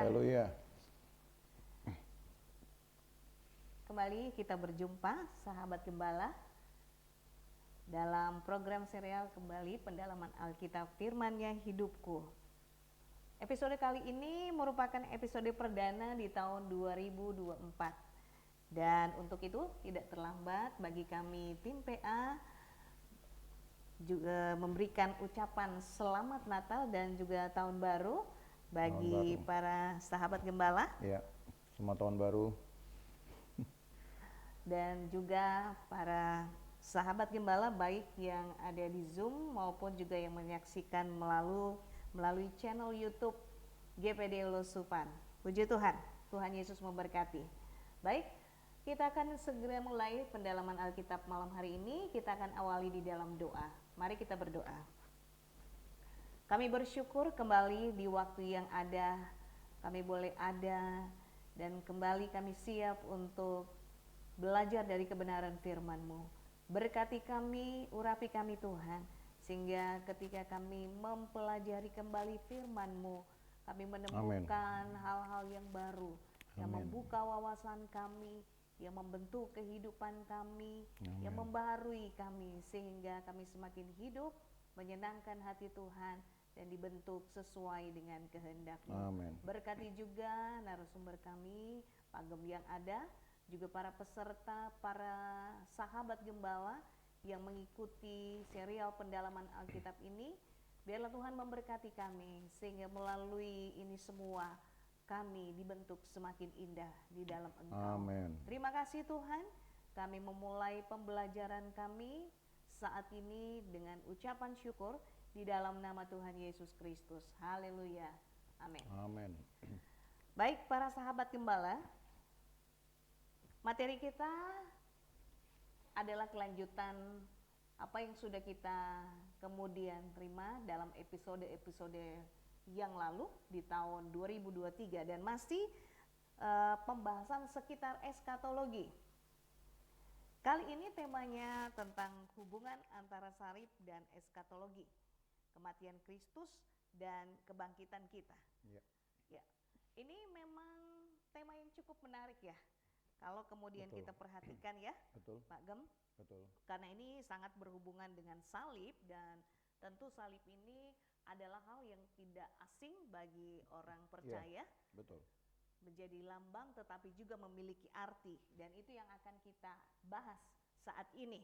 Haleluya. Kembali kita berjumpa sahabat gembala dalam program serial kembali pendalaman Alkitab Firman-Nya Hidupku. Episode kali ini merupakan episode perdana di tahun 2024. Dan untuk itu tidak terlambat bagi kami tim PA juga memberikan ucapan selamat Natal dan juga tahun baru bagi para sahabat gembala. Ya, selamat tahun baru. Dan juga para sahabat gembala baik yang ada di Zoom maupun juga yang menyaksikan melalui channel YouTube GPD Lusupan. Puji Tuhan, Tuhan Yesus memberkati. Baik, kita akan segera mulai pendalaman Alkitab malam hari ini. Kita akan awali di dalam doa. Mari kita berdoa. Kami bersyukur kembali di waktu yang ada, kami boleh ada dan kembali kami siap untuk belajar dari kebenaran firman-Mu. Berkati kami, urapi kami Tuhan, sehingga ketika kami mempelajari kembali firman-Mu, kami menemukan hal-hal yang baru, yang membuka wawasan kami, yang membentuk kehidupan kami, yang membaharui kami, sehingga kami semakin hidup, menyenangkan hati Tuhan, dan dibentuk sesuai dengan kehendak-Mu. Berkati juga narasumber kami, Pak Gem yang ada, juga para peserta, para sahabat gembala yang mengikuti serial pendalaman Alkitab ini. Biarlah Tuhan memberkati kami, sehingga melalui ini semua kami dibentuk semakin indah di dalam Engkau. Amin. Terima kasih Tuhan, kami memulai pembelajaran kami saat ini dengan ucapan syukur di dalam nama Tuhan Yesus Kristus. Haleluya. Amin. Amin. Baik para sahabat gembala, materi kita adalah kelanjutan apa yang sudah kita kemudian terima dalam episode-episode yang lalu di tahun 2023 dan masih pembahasan sekitar eskatologi. Kali ini temanya tentang hubungan antara salib dan eskatologi, kematian Kristus dan kebangkitan kita. Ya, ini memang tema yang cukup menarik ya. Kalau kemudian kita perhatikan ya, Pak Gem, karena ini sangat berhubungan dengan salib dan tentu salib ini adalah hal yang tidak asing bagi orang percaya. Menjadi lambang tetapi juga memiliki arti, dan itu yang akan kita bahas saat ini.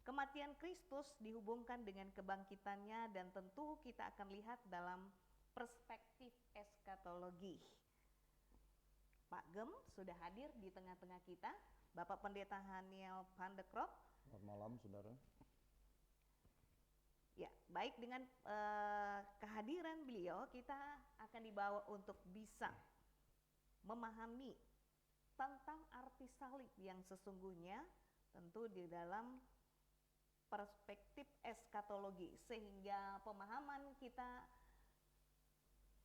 Kematian Kristus dihubungkan dengan kebangkitannya dan tentu kita akan lihat dalam perspektif eskatologi. Pak Gem sudah hadir di tengah-tengah kita, Bapak Pendeta Haniel van de Krok. Selamat malam, saudara. Ya, baik, dengan kehadiran beliau kita akan dibawa untuk bisa memahami tentang arti salib yang sesungguhnya, tentu di dalam perspektif eskatologi, sehingga pemahaman kita,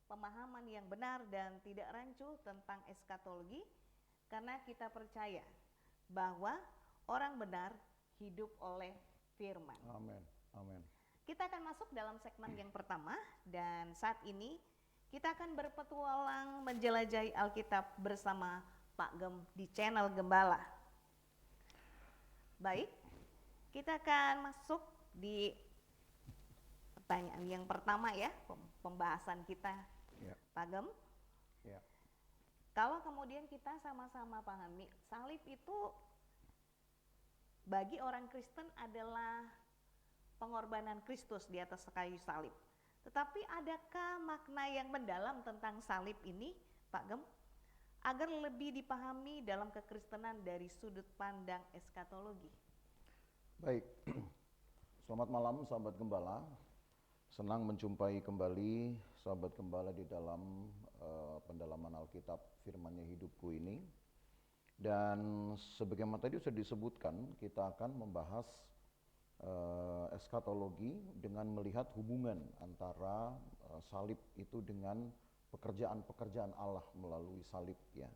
pemahaman yang benar dan tidak rancu tentang eskatologi, karena kita percaya bahwa orang benar hidup oleh firman. Amin. Amin. Kita akan masuk dalam segmen yang pertama, dan saat ini kita akan berpetualang menjelajahi Alkitab bersama Pak Gem di channel Gembala. Baik, kita akan masuk di pertanyaan yang pertama ya, pembahasan kita. Pak Gem, kalau kemudian kita sama-sama pahami salib itu bagi orang Kristen adalah pengorbanan Kristus di atas kayu salib. Tetapi adakah makna yang mendalam tentang salib ini, Pak Gem, agar lebih dipahami dalam kekristenan dari sudut pandang eskatologi? Baik, selamat malam sahabat gembala. Senang menjumpai kembali sahabat gembala di dalam pendalaman Alkitab Firman-Nya Hidupku ini. Dan sebagaimana tadi sudah disebutkan, kita akan membahas eskatologi dengan melihat hubungan antara salib itu dengan pekerjaan-pekerjaan Allah melalui salib ya.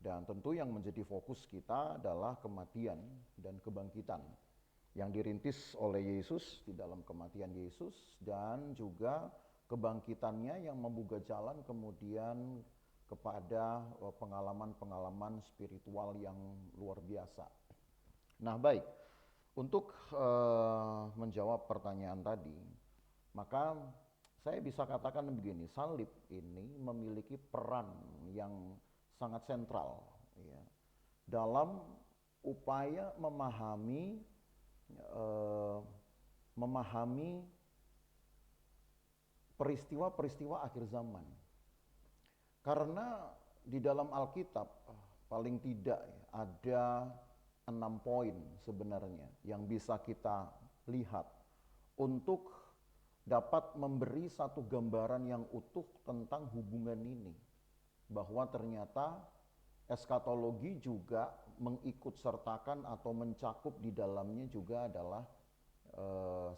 Dan tentu yang menjadi fokus kita adalah kematian dan kebangkitan yang dirintis oleh Yesus di dalam kematian Yesus, dan juga kebangkitannya yang membuka jalan kemudian kepada pengalaman-pengalaman spiritual yang luar biasa. Nah baik, untuk menjawab pertanyaan tadi, maka saya bisa katakan begini, salib ini memiliki peran yang sangat sentral ya, dalam upaya memahami peristiwa-peristiwa akhir zaman. Karena di dalam Alkitab paling tidak ada 6 poin sebenarnya yang bisa kita lihat untuk dapat memberi satu gambaran yang utuh tentang hubungan ini. Bahwa ternyata eskatologi juga mengikut sertakan atau mencakup di dalamnya juga adalah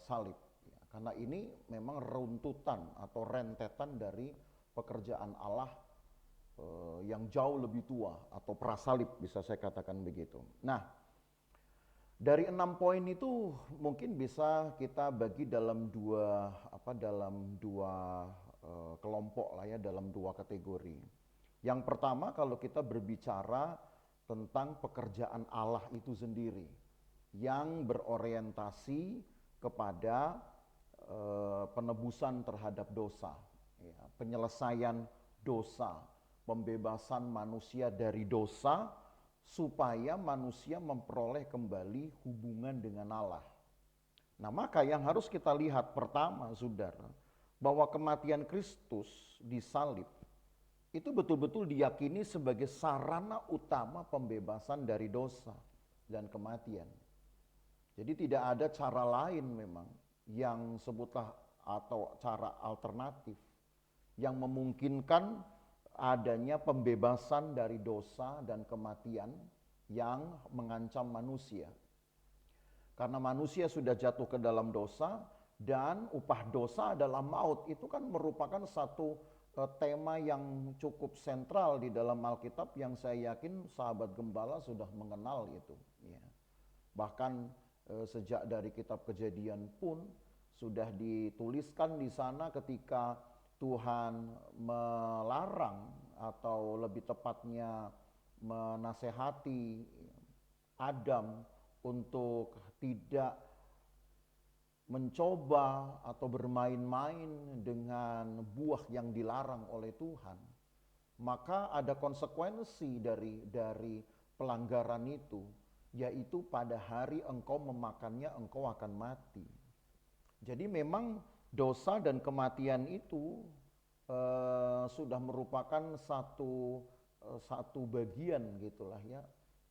salib. Karena ini memang runtutan atau rentetan dari pekerjaan Allah yang jauh lebih tua atau prasalib bisa saya katakan begitu. Nah, dari 6 poin itu mungkin bisa kita bagi dalam dua kelompok lah ya, dalam 2 kategori. Yang pertama kalau kita berbicara tentang pekerjaan Allah itu sendiri yang berorientasi kepada penebusan terhadap dosa, ya, penyelesaian dosa, pembebasan manusia dari dosa supaya manusia memperoleh kembali hubungan dengan Allah. Nah, maka yang harus kita lihat pertama, saudara, bahwa kematian Kristus di salib itu betul-betul diyakini sebagai sarana utama pembebasan dari dosa dan kematian. Jadi tidak ada cara lain memang yang sebutlah atau cara alternatif yang memungkinkan adanya pembebasan dari dosa dan kematian yang mengancam manusia. Karena manusia sudah jatuh ke dalam dosa dan upah dosa adalah maut. Itu kan merupakan satu tema yang cukup sentral di dalam Alkitab yang saya yakin sahabat gembala sudah mengenal itu. Ya. Bahkan sejak dari kitab Kejadian pun sudah dituliskan di sana ketika Tuhan melarang atau lebih tepatnya menasehati Adam untuk tidak mencoba atau bermain-main dengan buah yang dilarang oleh Tuhan. Maka ada konsekuensi dari pelanggaran itu, yaitu pada hari engkau memakannya engkau akan mati. Jadi memang dosa dan kematian itu sudah merupakan satu bagian gitulah ya,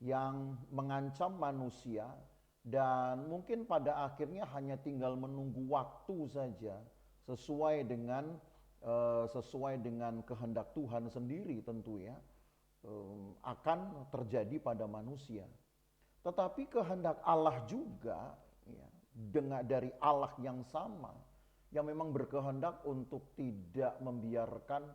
yang mengancam manusia dan mungkin pada akhirnya hanya tinggal menunggu waktu saja sesuai dengan kehendak Tuhan sendiri tentu ya, akan terjadi pada manusia. Tetapi kehendak Allah juga ya, dari Allah yang sama yang memang berkehendak untuk tidak membiarkan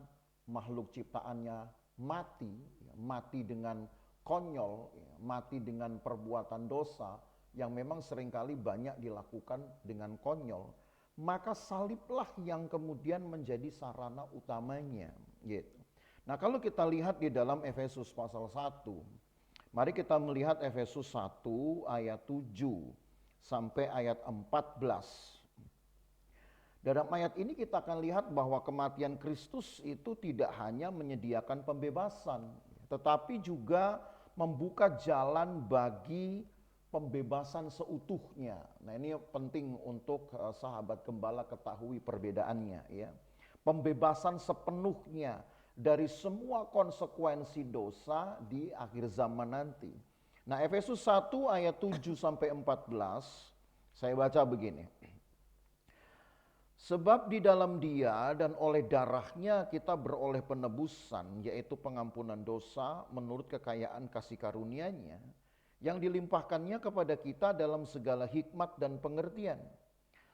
makhluk ciptaannya mati dengan konyol, mati dengan perbuatan dosa yang memang seringkali banyak dilakukan dengan konyol. Maka saliblah yang kemudian menjadi sarana utamanya. Gitu. Nah kalau kita lihat di dalam Efesus pasal 1, mari kita melihat Efesus 1 ayat 7 sampai ayat 14. Dalam ayat ini kita akan lihat bahwa kematian Kristus itu tidak hanya menyediakan pembebasan, tetapi juga membuka jalan bagi pembebasan seutuhnya. Nah ini penting untuk sahabat gembala ketahui perbedaannya ya. Pembebasan sepenuhnya dari semua konsekuensi dosa di akhir zaman nanti. Nah Efesus 1 ayat 7 sampai 14 saya baca begini. Sebab di dalam Dia dan oleh darahnya kita beroleh penebusan, yaitu pengampunan dosa menurut kekayaan kasih karunia-Nya yang dilimpahkannya kepada kita dalam segala hikmat dan pengertian.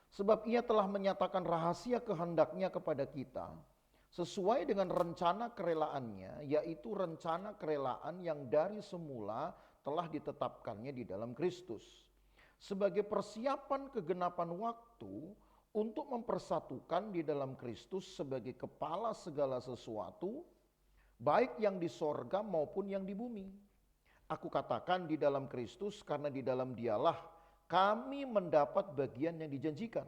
Sebab Ia telah menyatakan rahasia kehendak-Nya kepada kita sesuai dengan rencana kerelaannya, yaitu rencana kerelaan yang dari semula telah ditetapkannya di dalam Kristus. Sebagai persiapan kegenapan waktu untuk mempersatukan di dalam Kristus sebagai kepala segala sesuatu, baik yang di sorga maupun yang di bumi. Aku katakan di dalam Kristus karena di dalam Dialah kami mendapat bagian yang dijanjikan.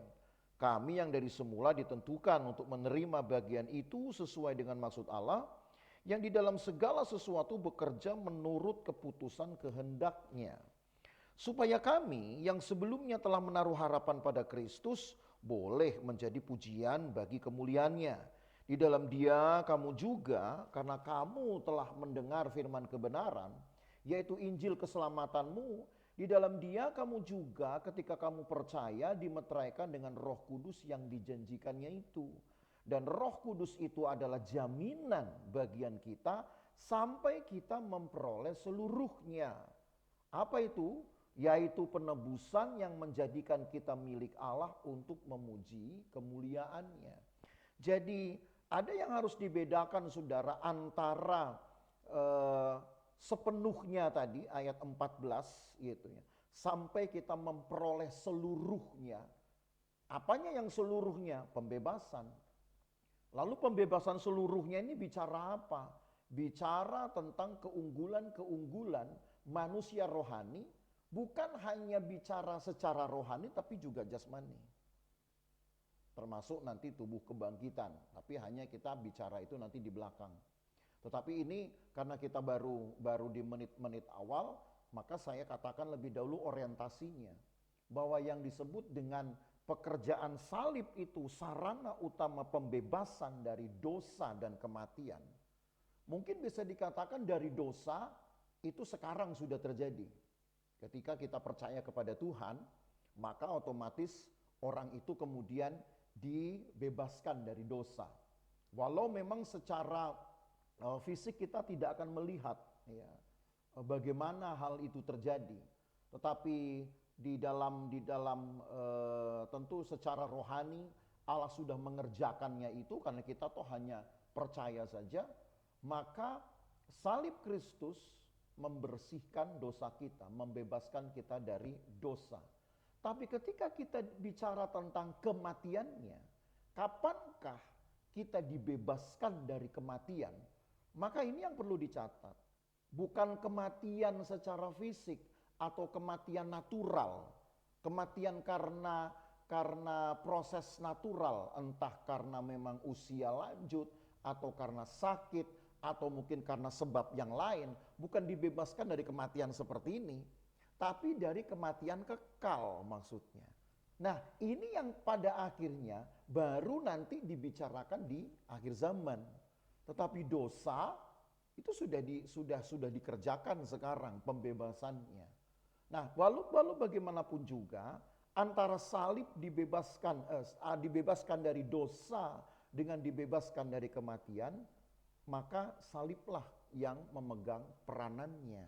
Kami yang dari semula ditentukan untuk menerima bagian itu sesuai dengan maksud Allah, yang di dalam segala sesuatu bekerja menurut keputusan kehendak-Nya. Supaya kami yang sebelumnya telah menaruh harapan pada Kristus boleh menjadi pujian bagi kemuliaan-Nya. Di dalam Dia kamu juga, karena kamu telah mendengar firman kebenaran, yaitu Injil keselamatanmu, di dalam Dia kamu juga ketika kamu percaya dimeteraikan dengan Roh Kudus yang dijanjikannya itu. Dan Roh Kudus itu adalah jaminan bagian kita sampai kita memperoleh seluruhnya. Apa itu? Yaitu penebusan yang menjadikan kita milik Allah untuk memuji kemuliaan-Nya. Jadi ada yang harus dibedakan saudara antara sepenuhnya tadi ayat 14 gitu ya. Sampai kita memperoleh seluruhnya. Apanya yang seluruhnya? Pembebasan. Lalu pembebasan seluruhnya ini bicara apa? Bicara tentang keunggulan-keunggulan manusia rohani, bukan hanya bicara secara rohani tapi juga jasmani. Termasuk nanti tubuh kebangkitan, tapi hanya kita bicara itu nanti di belakang. Tetapi ini karena kita baru di menit-menit awal, maka saya katakan lebih dahulu orientasinya. Bahwa yang disebut dengan pekerjaan salib itu sarana utama pembebasan dari dosa dan kematian. Mungkin bisa dikatakan dari dosa itu sekarang sudah terjadi. Ketika kita percaya kepada Tuhan, maka otomatis orang itu kemudian dibebaskan dari dosa. Walau memang secara fisik kita tidak akan melihat ya, bagaimana hal itu terjadi. Tetapi di dalam tentu secara rohani Allah sudah mengerjakannya itu karena kita toh hanya percaya saja. Maka salib Kristus membersihkan dosa kita, membebaskan kita dari dosa. Tapi ketika kita bicara tentang kematiannya, kapankah kita dibebaskan dari kematian? Maka ini yang perlu dicatat. Bukan kematian secara fisik atau kematian natural. Kematian karena proses natural, entah karena memang usia lanjut atau karena sakit atau mungkin karena sebab yang lain, bukan dibebaskan dari kematian seperti ini, tapi dari kematian kekal maksudnya. Nah, ini yang pada akhirnya baru nanti dibicarakan di akhir zaman. Tetapi dosa itu sudah dikerjakan sekarang pembebasannya. Nah, walau bagaimanapun juga antara salib dibebaskan dari dosa dengan dibebaskan dari kematian, maka saliblah yang memegang peranannya.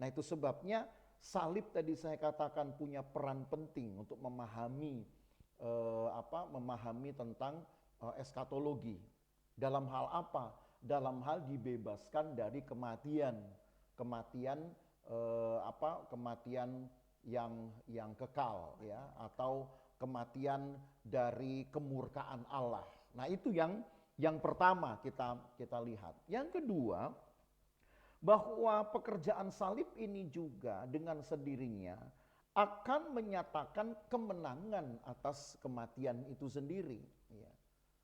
Nah, itu sebabnya salib tadi saya katakan punya peran penting untuk memahami tentang eskatologi. Dalam hal apa? Dalam hal dibebaskan dari kematian yang kekal ya, atau kematian dari kemurkaan Allah. Nah, itu yang pertama kita lihat. Yang kedua, bahwa pekerjaan salib ini juga dengan sendirinya akan menyatakan kemenangan atas kematian itu sendiri.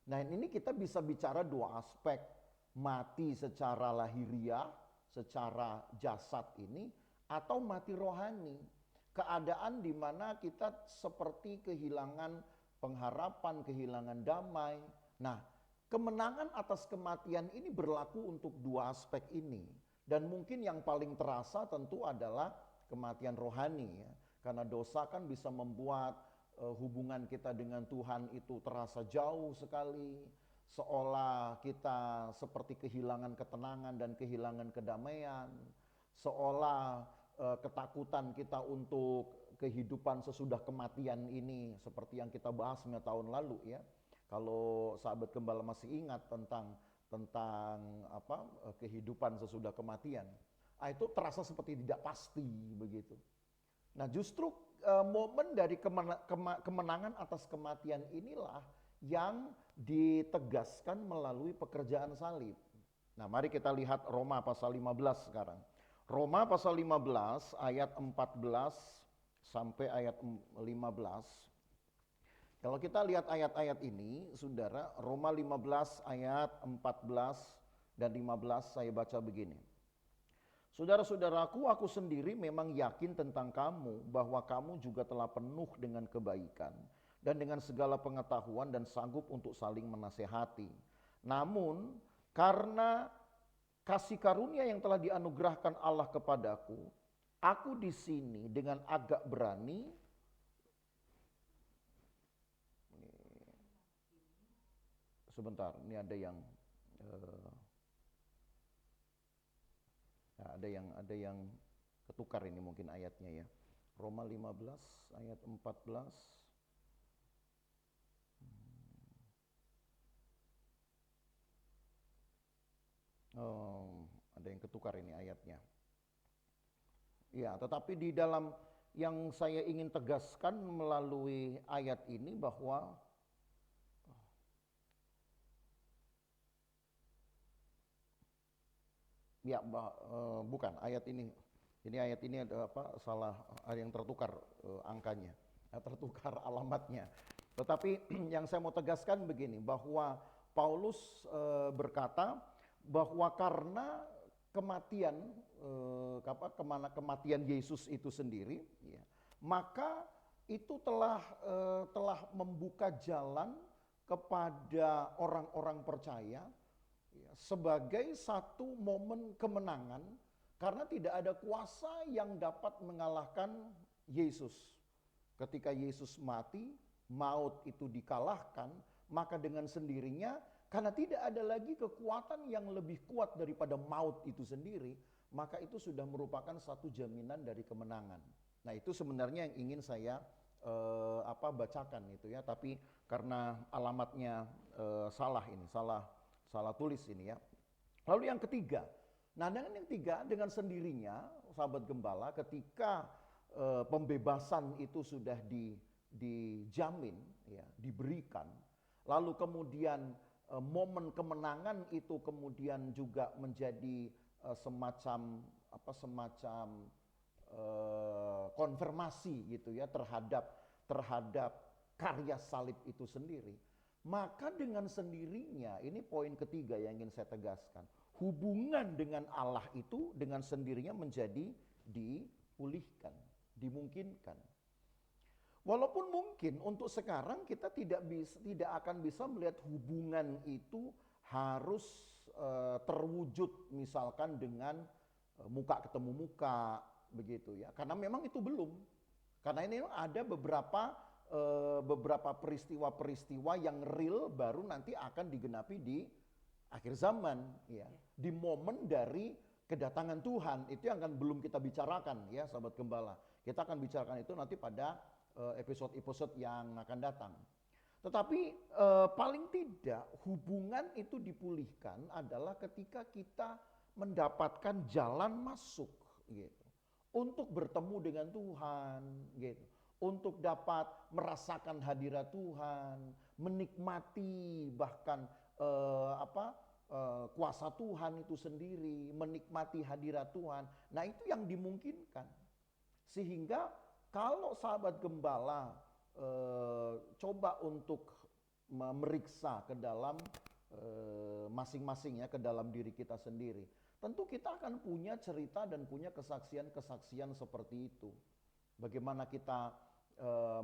Nah, ini kita bisa bicara dua aspek, mati secara lahiriah, secara jasad ini, atau mati rohani. Keadaan di mana kita seperti kehilangan pengharapan, kehilangan damai. Nah, kemenangan atas kematian ini berlaku untuk dua aspek ini. Dan mungkin yang paling terasa tentu adalah kematian rohani ya. Karena dosa kan bisa membuat hubungan kita dengan Tuhan itu terasa jauh sekali. Seolah kita seperti kehilangan ketenangan dan kehilangan kedamaian. Seolah ketakutan kita untuk kehidupan sesudah kematian ini seperti yang kita bahas 9 tahun lalu ya. Kalau sahabat gembala masih ingat tentang kehidupan sesudah kematian, itu terasa seperti tidak pasti begitu. Nah, justru momen dari kemenangan atas kematian inilah yang ditegaskan melalui pekerjaan salib. Nah, mari kita lihat Roma pasal 15 sekarang. Roma pasal 15 ayat 14 sampai ayat 15. Kalau kita lihat ayat-ayat ini, Saudara, Roma 15 ayat 14 dan 15 saya baca begini. Saudara-saudaraku, aku sendiri memang yakin tentang kamu bahwa kamu juga telah penuh dengan kebaikan dan dengan segala pengetahuan dan sanggup untuk saling menasehati. Namun, karena kasih karunia yang telah dianugerahkan Allah kepadaku, aku di sini dengan agak berani. Sebentar, ini ada yang nah, ada yang ketukar ini mungkin ayatnya ya. Roma 15 ayat 14. Oh, ada yang ketukar ini ayatnya. Ya, tetapi di dalam yang saya ingin tegaskan melalui ayat ini bahwa ya, bukan ayat ini. Ini ayat ini ada apa? Salah, ada yang tertukar angkanya, tertukar alamatnya. Tetapi yang saya mau tegaskan begini, bahwa Paulus berkata bahwa karena kematian kematian Yesus itu sendiri, ya, maka itu telah membuka jalan kepada orang-orang percaya ya, sebagai satu momen kemenangan, karena tidak ada kuasa yang dapat mengalahkan Yesus. Ketika Yesus mati, maut itu dikalahkan, maka dengan sendirinya, karena tidak ada lagi kekuatan yang lebih kuat daripada maut itu sendiri, maka itu sudah merupakan satu jaminan dari kemenangan. Nah, itu sebenarnya yang ingin saya bacakan itu ya, tapi karena alamatnya salah ini, salah tulis ini ya. Lalu yang ketiga, nah dengan yang ketiga, dengan sendirinya sahabat gembala, ketika pembebasan itu sudah dijamin ya, diberikan, lalu kemudian momen kemenangan itu kemudian juga menjadi semacam konfirmasi gitu ya terhadap karya salib itu sendiri. Maka dengan sendirinya, ini poin ketiga yang ingin saya tegaskan, hubungan dengan Allah itu dengan sendirinya menjadi dipulihkan, dimungkinkan. Walaupun mungkin untuk sekarang kita tidak akan bisa melihat hubungan itu harus terwujud misalkan dengan muka ketemu muka begitu ya. Karena memang itu belum. Karena ini ada beberapa peristiwa-peristiwa yang real baru nanti akan digenapi di akhir zaman ya. Di momen dari kedatangan Tuhan itu yang akan belum kita bicarakan ya sahabat gembala. Kita akan bicarakan itu nanti pada episode-episode yang akan datang. Tetapi paling tidak hubungan itu dipulihkan adalah ketika kita mendapatkan jalan masuk gitu. Untuk bertemu dengan Tuhan gitu. Untuk dapat merasakan hadirat Tuhan, menikmati bahkan kuasa Tuhan itu sendiri, menikmati hadirat Tuhan. Nah, itu yang dimungkinkan. Sehingga kalau sahabat gembala coba untuk memeriksa ke dalam masing-masing ya, ke dalam diri kita sendiri, tentu kita akan punya cerita dan punya kesaksian-kesaksian seperti itu. Bagaimana kita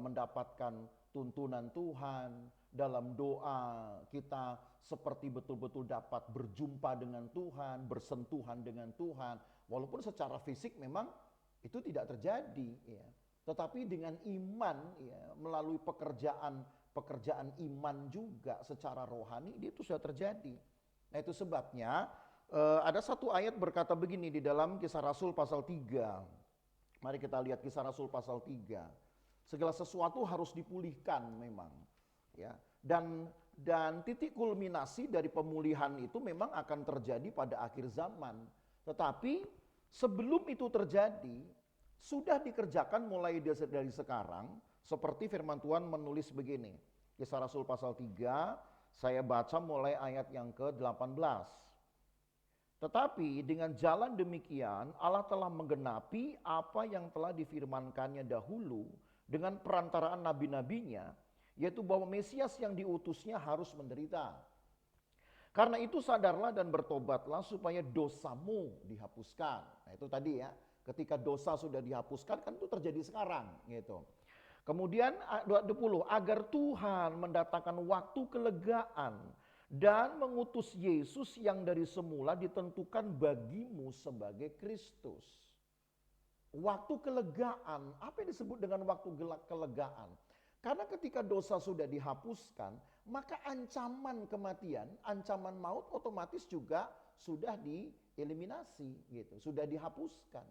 mendapatkan tuntunan Tuhan dalam doa, kita seperti betul-betul dapat berjumpa dengan Tuhan, bersentuhan dengan Tuhan, walaupun secara fisik memang itu tidak terjadi ya. Tetapi dengan iman ya, melalui pekerjaan iman juga secara rohani itu sudah terjadi. Nah, itu sebabnya ada satu ayat berkata begini di dalam Kisah Rasul pasal 3. Mari kita lihat Kisah Rasul pasal 3. Segala sesuatu harus dipulihkan memang ya. Dan titik kulminasi dari pemulihan itu memang akan terjadi pada akhir zaman. Tetapi sebelum itu terjadi, sudah dikerjakan mulai dari sekarang, seperti firman Tuhan menulis begini. Kisah Rasul pasal 3, saya baca mulai ayat yang ke-18. Tetapi dengan jalan demikian Allah telah menggenapi apa yang telah difirmankannya dahulu dengan perantaraan nabi-nabinya, yaitu bahwa Mesias yang diutusnya harus menderita. Karena itu sadarlah dan bertobatlah supaya dosamu dihapuskan. Nah itu tadi ya, ketika dosa sudah dihapuskan kan itu terjadi sekarang gitu. Kemudian 20, agar Tuhan mendatangkan waktu kelegaan dan mengutus Yesus yang dari semula ditentukan bagimu sebagai Kristus. Waktu kelegaan, apa yang disebut dengan waktu kelegaan? Karena ketika dosa sudah dihapuskan, maka ancaman kematian, ancaman maut otomatis juga sudah dieliminasi gitu, sudah dihapuskan.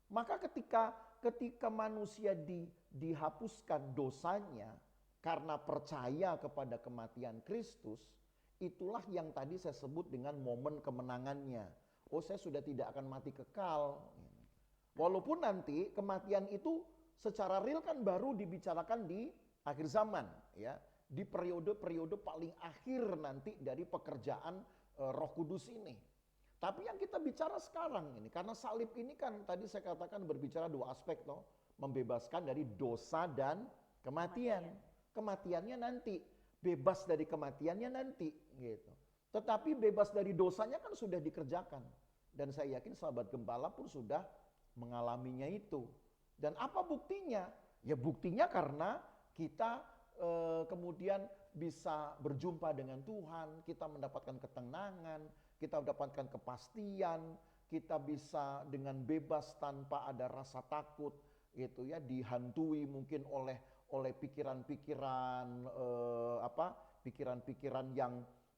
Maka ketika manusia dihapuskan dosanya karena percaya kepada kematian Kristus, itulah yang tadi saya sebut dengan momen kemenangannya. Oh, saya sudah tidak akan mati kekal. Walaupun nanti kematian itu secara real kan baru dibicarakan di akhir zaman, ya, di periode-periode paling akhir nanti dari pekerjaan Roh Kudus ini. Tapi yang kita bicara sekarang ini, karena salib ini kan tadi saya katakan berbicara dua aspek toh, membebaskan dari dosa dan kematian. Kematiannya nanti, bebas dari kematiannya nanti, gitu. Tetapi bebas dari dosanya kan sudah dikerjakan, dan saya yakin sahabat gembala pun sudah mengalaminya itu. Dan apa buktinya? Ya buktinya karena kita kemudian bisa berjumpa dengan Tuhan, kita mendapatkan ketenangan, kita mendapatkan kepastian, kita bisa dengan bebas tanpa ada rasa takut, gitu ya, dihantui mungkin oleh pikiran-pikiran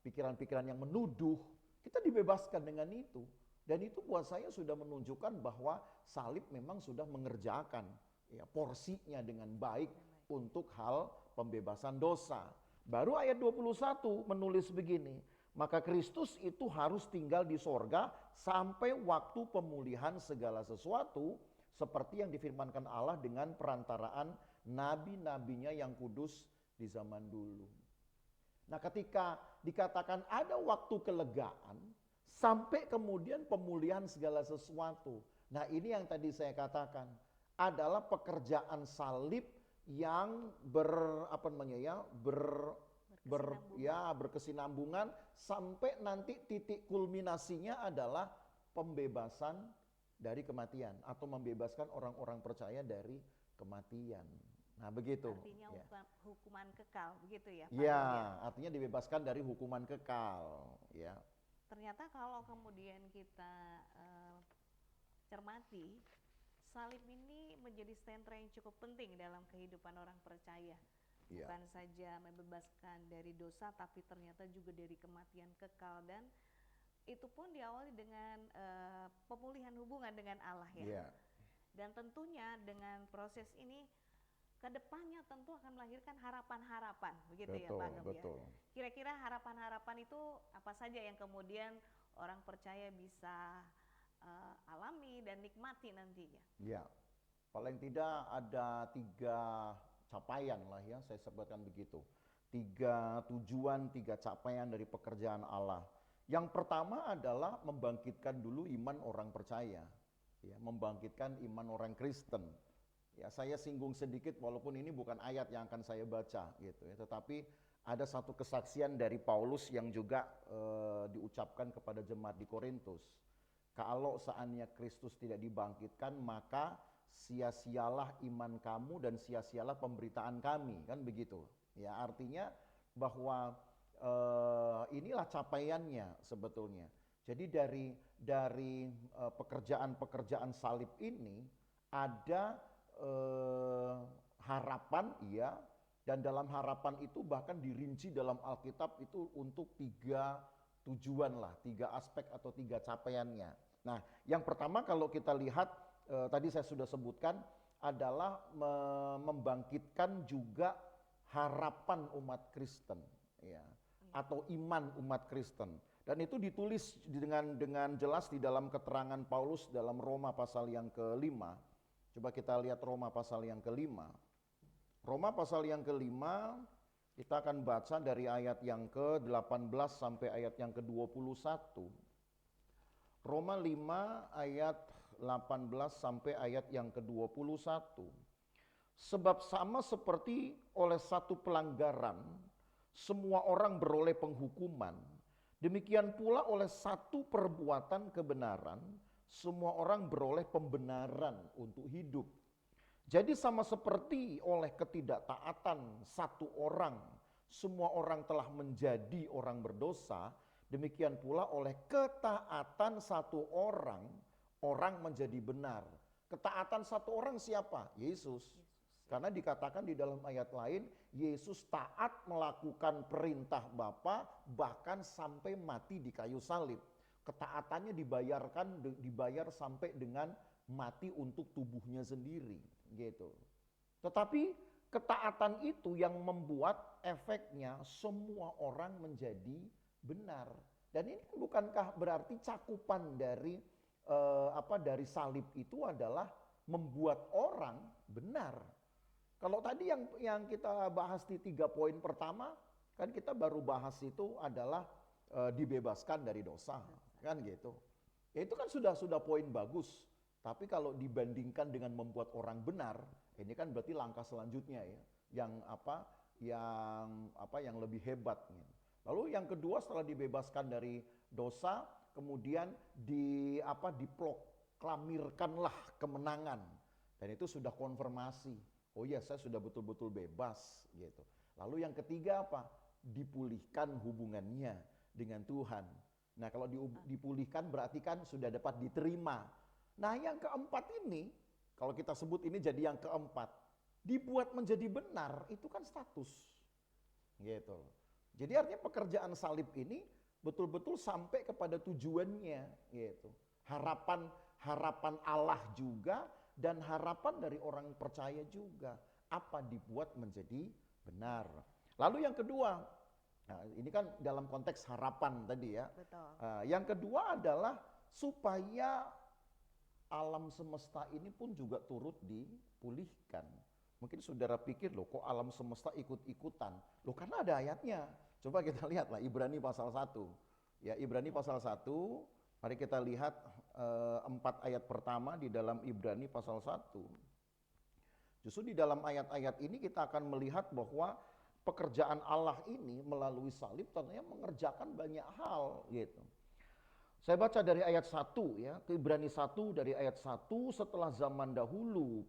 pikiran-pikiran yang menuduh. Kita dibebaskan dengan itu. Dan itu buat saya sudah menunjukkan bahwa salib memang sudah mengerjakan ya, porsinya dengan baik untuk hal pembebasan dosa. Baru ayat 21 menulis begini, maka Kristus itu harus tinggal di sorga sampai waktu pemulihan segala sesuatu seperti yang difirmankan Allah dengan perantaraan nabi-nabinya yang kudus di zaman dulu. Nah ketika dikatakan ada waktu kelegaan, sampai kemudian pemulihan segala sesuatu. Nah ini yang tadi saya katakan adalah pekerjaan salib yang berkesinambungan sampai nanti titik kulminasinya adalah pembebasan dari kematian atau membebaskan orang-orang percaya dari kematian. Nah begitu. Artinya ya. Hukuman kekal begitu ya Pak? Ya, artinya dibebaskan dari hukuman kekal ya. Ternyata kalau kemudian kita cermati, salib ini menjadi sentra yang cukup penting dalam kehidupan orang percaya. Bukan saja membebaskan dari dosa, tapi ternyata juga dari kematian kekal. Dan itu pun diawali dengan pemulihan hubungan dengan Allah ya. Dan tentunya dengan proses ini, kedepannya tentu akan melahirkan harapan-harapan, begitu ya Pak Agam ya. Kira-kira harapan-harapan itu apa saja yang kemudian orang percaya bisa alami dan nikmati nantinya? Ya, paling tidak ada 3 capaian lah ya, saya sebutkan begitu. 3 tujuan, 3 capaian dari pekerjaan Allah. Yang pertama adalah membangkitkan dulu iman orang percaya, ya, membangkitkan iman orang Kristen. Ya, saya singgung sedikit walaupun ini bukan ayat yang akan saya baca gitu ya, tetapi ada satu kesaksian dari Paulus yang juga diucapkan kepada jemaat di Korintus. Kalau seandainya Kristus tidak dibangkitkan, maka sia-sialah iman kamu dan sia-sialah pemberitaan kami, kan begitu. Ya, artinya bahwa inilah capaiannya sebetulnya. Jadi dari pekerjaan-pekerjaan salib ini ada harapan, iya, dan dalam harapan itu bahkan dirinci dalam Alkitab itu untuk 3 tujuan lah, 3 aspek atau 3 capaiannya. Nah, yang pertama kalau kita lihat tadi saya sudah sebutkan adalah membangkitkan juga harapan umat Kristen, ya, atau iman umat Kristen. Dan itu ditulis dengan jelas di dalam keterangan Paulus dalam Roma pasal yang ke-5. Coba kita lihat Roma pasal yang kelima. Roma pasal yang kelima, kita akan baca dari ayat yang ke-18 sampai ayat yang ke-21. Roma 5 ayat 18 sampai ayat yang ke-21. Sebab sama seperti oleh satu pelanggaran, semua orang beroleh penghukuman. Demikian pula oleh satu perbuatan kebenaran, semua orang beroleh pembenaran untuk hidup. Jadi sama seperti oleh ketidaktaatan satu orang, semua orang telah menjadi orang berdosa, demikian pula oleh ketaatan satu orang, orang menjadi benar. Ketaatan satu orang siapa? Yesus. Karena dikatakan di dalam ayat lain, Yesus taat melakukan perintah Bapa bahkan sampai mati di kayu salib. Ketaatannya dibayar sampai dengan mati untuk tubuhnya sendiri, gitu. Tetapi ketaatan itu yang membuat efeknya semua orang menjadi benar. Dan ini bukankah berarti cakupan dari dari salib itu adalah membuat orang benar? Kalau tadi yang kita bahas di 3 poin pertama, kan kita baru bahas itu adalah dibebaskan dari dosa, kan gitu. Ya itu kan sudah poin bagus. Tapi kalau dibandingkan dengan membuat orang benar, ini kan berarti langkah selanjutnya ya, yang lebih hebat. Lalu yang kedua, setelah dibebaskan dari dosa, kemudian diproklamirkanlah kemenangan, dan itu sudah konfirmasi. Oh ya, saya sudah betul-betul bebas gitu. Lalu yang ketiga apa? Dipulihkan hubungannya dengan Tuhan. Nah, kalau dipulihkan berarti kan sudah dapat diterima. Nah, yang keempat ini, kalau kita sebut ini jadi yang keempat, dibuat menjadi benar, itu kan status. Gitu. Jadi artinya pekerjaan salib ini betul-betul sampai kepada tujuannya, gitu. Harapan Allah juga, dan harapan dari orang percaya juga, apa dibuat menjadi benar. Lalu yang kedua, nah ini kan dalam konteks harapan tadi ya. Betul. Yang kedua adalah supaya alam semesta ini pun juga turut dipulihkan. Mungkin saudara pikir, loh kok alam semesta ikut-ikutan? Loh karena ada ayatnya. Coba kita lihatlah Ibrani pasal 1. Ya, Ibrani pasal 1. Mari kita lihat 4 ayat pertama di dalam Ibrani pasal 1. Justru di dalam ayat-ayat ini kita akan melihat bahwa pekerjaan Allah ini melalui salib tentunya mengerjakan banyak hal gitu. Saya baca dari ayat 1 ya, ke Ibrani 1 dari ayat 1, setelah zaman dahulu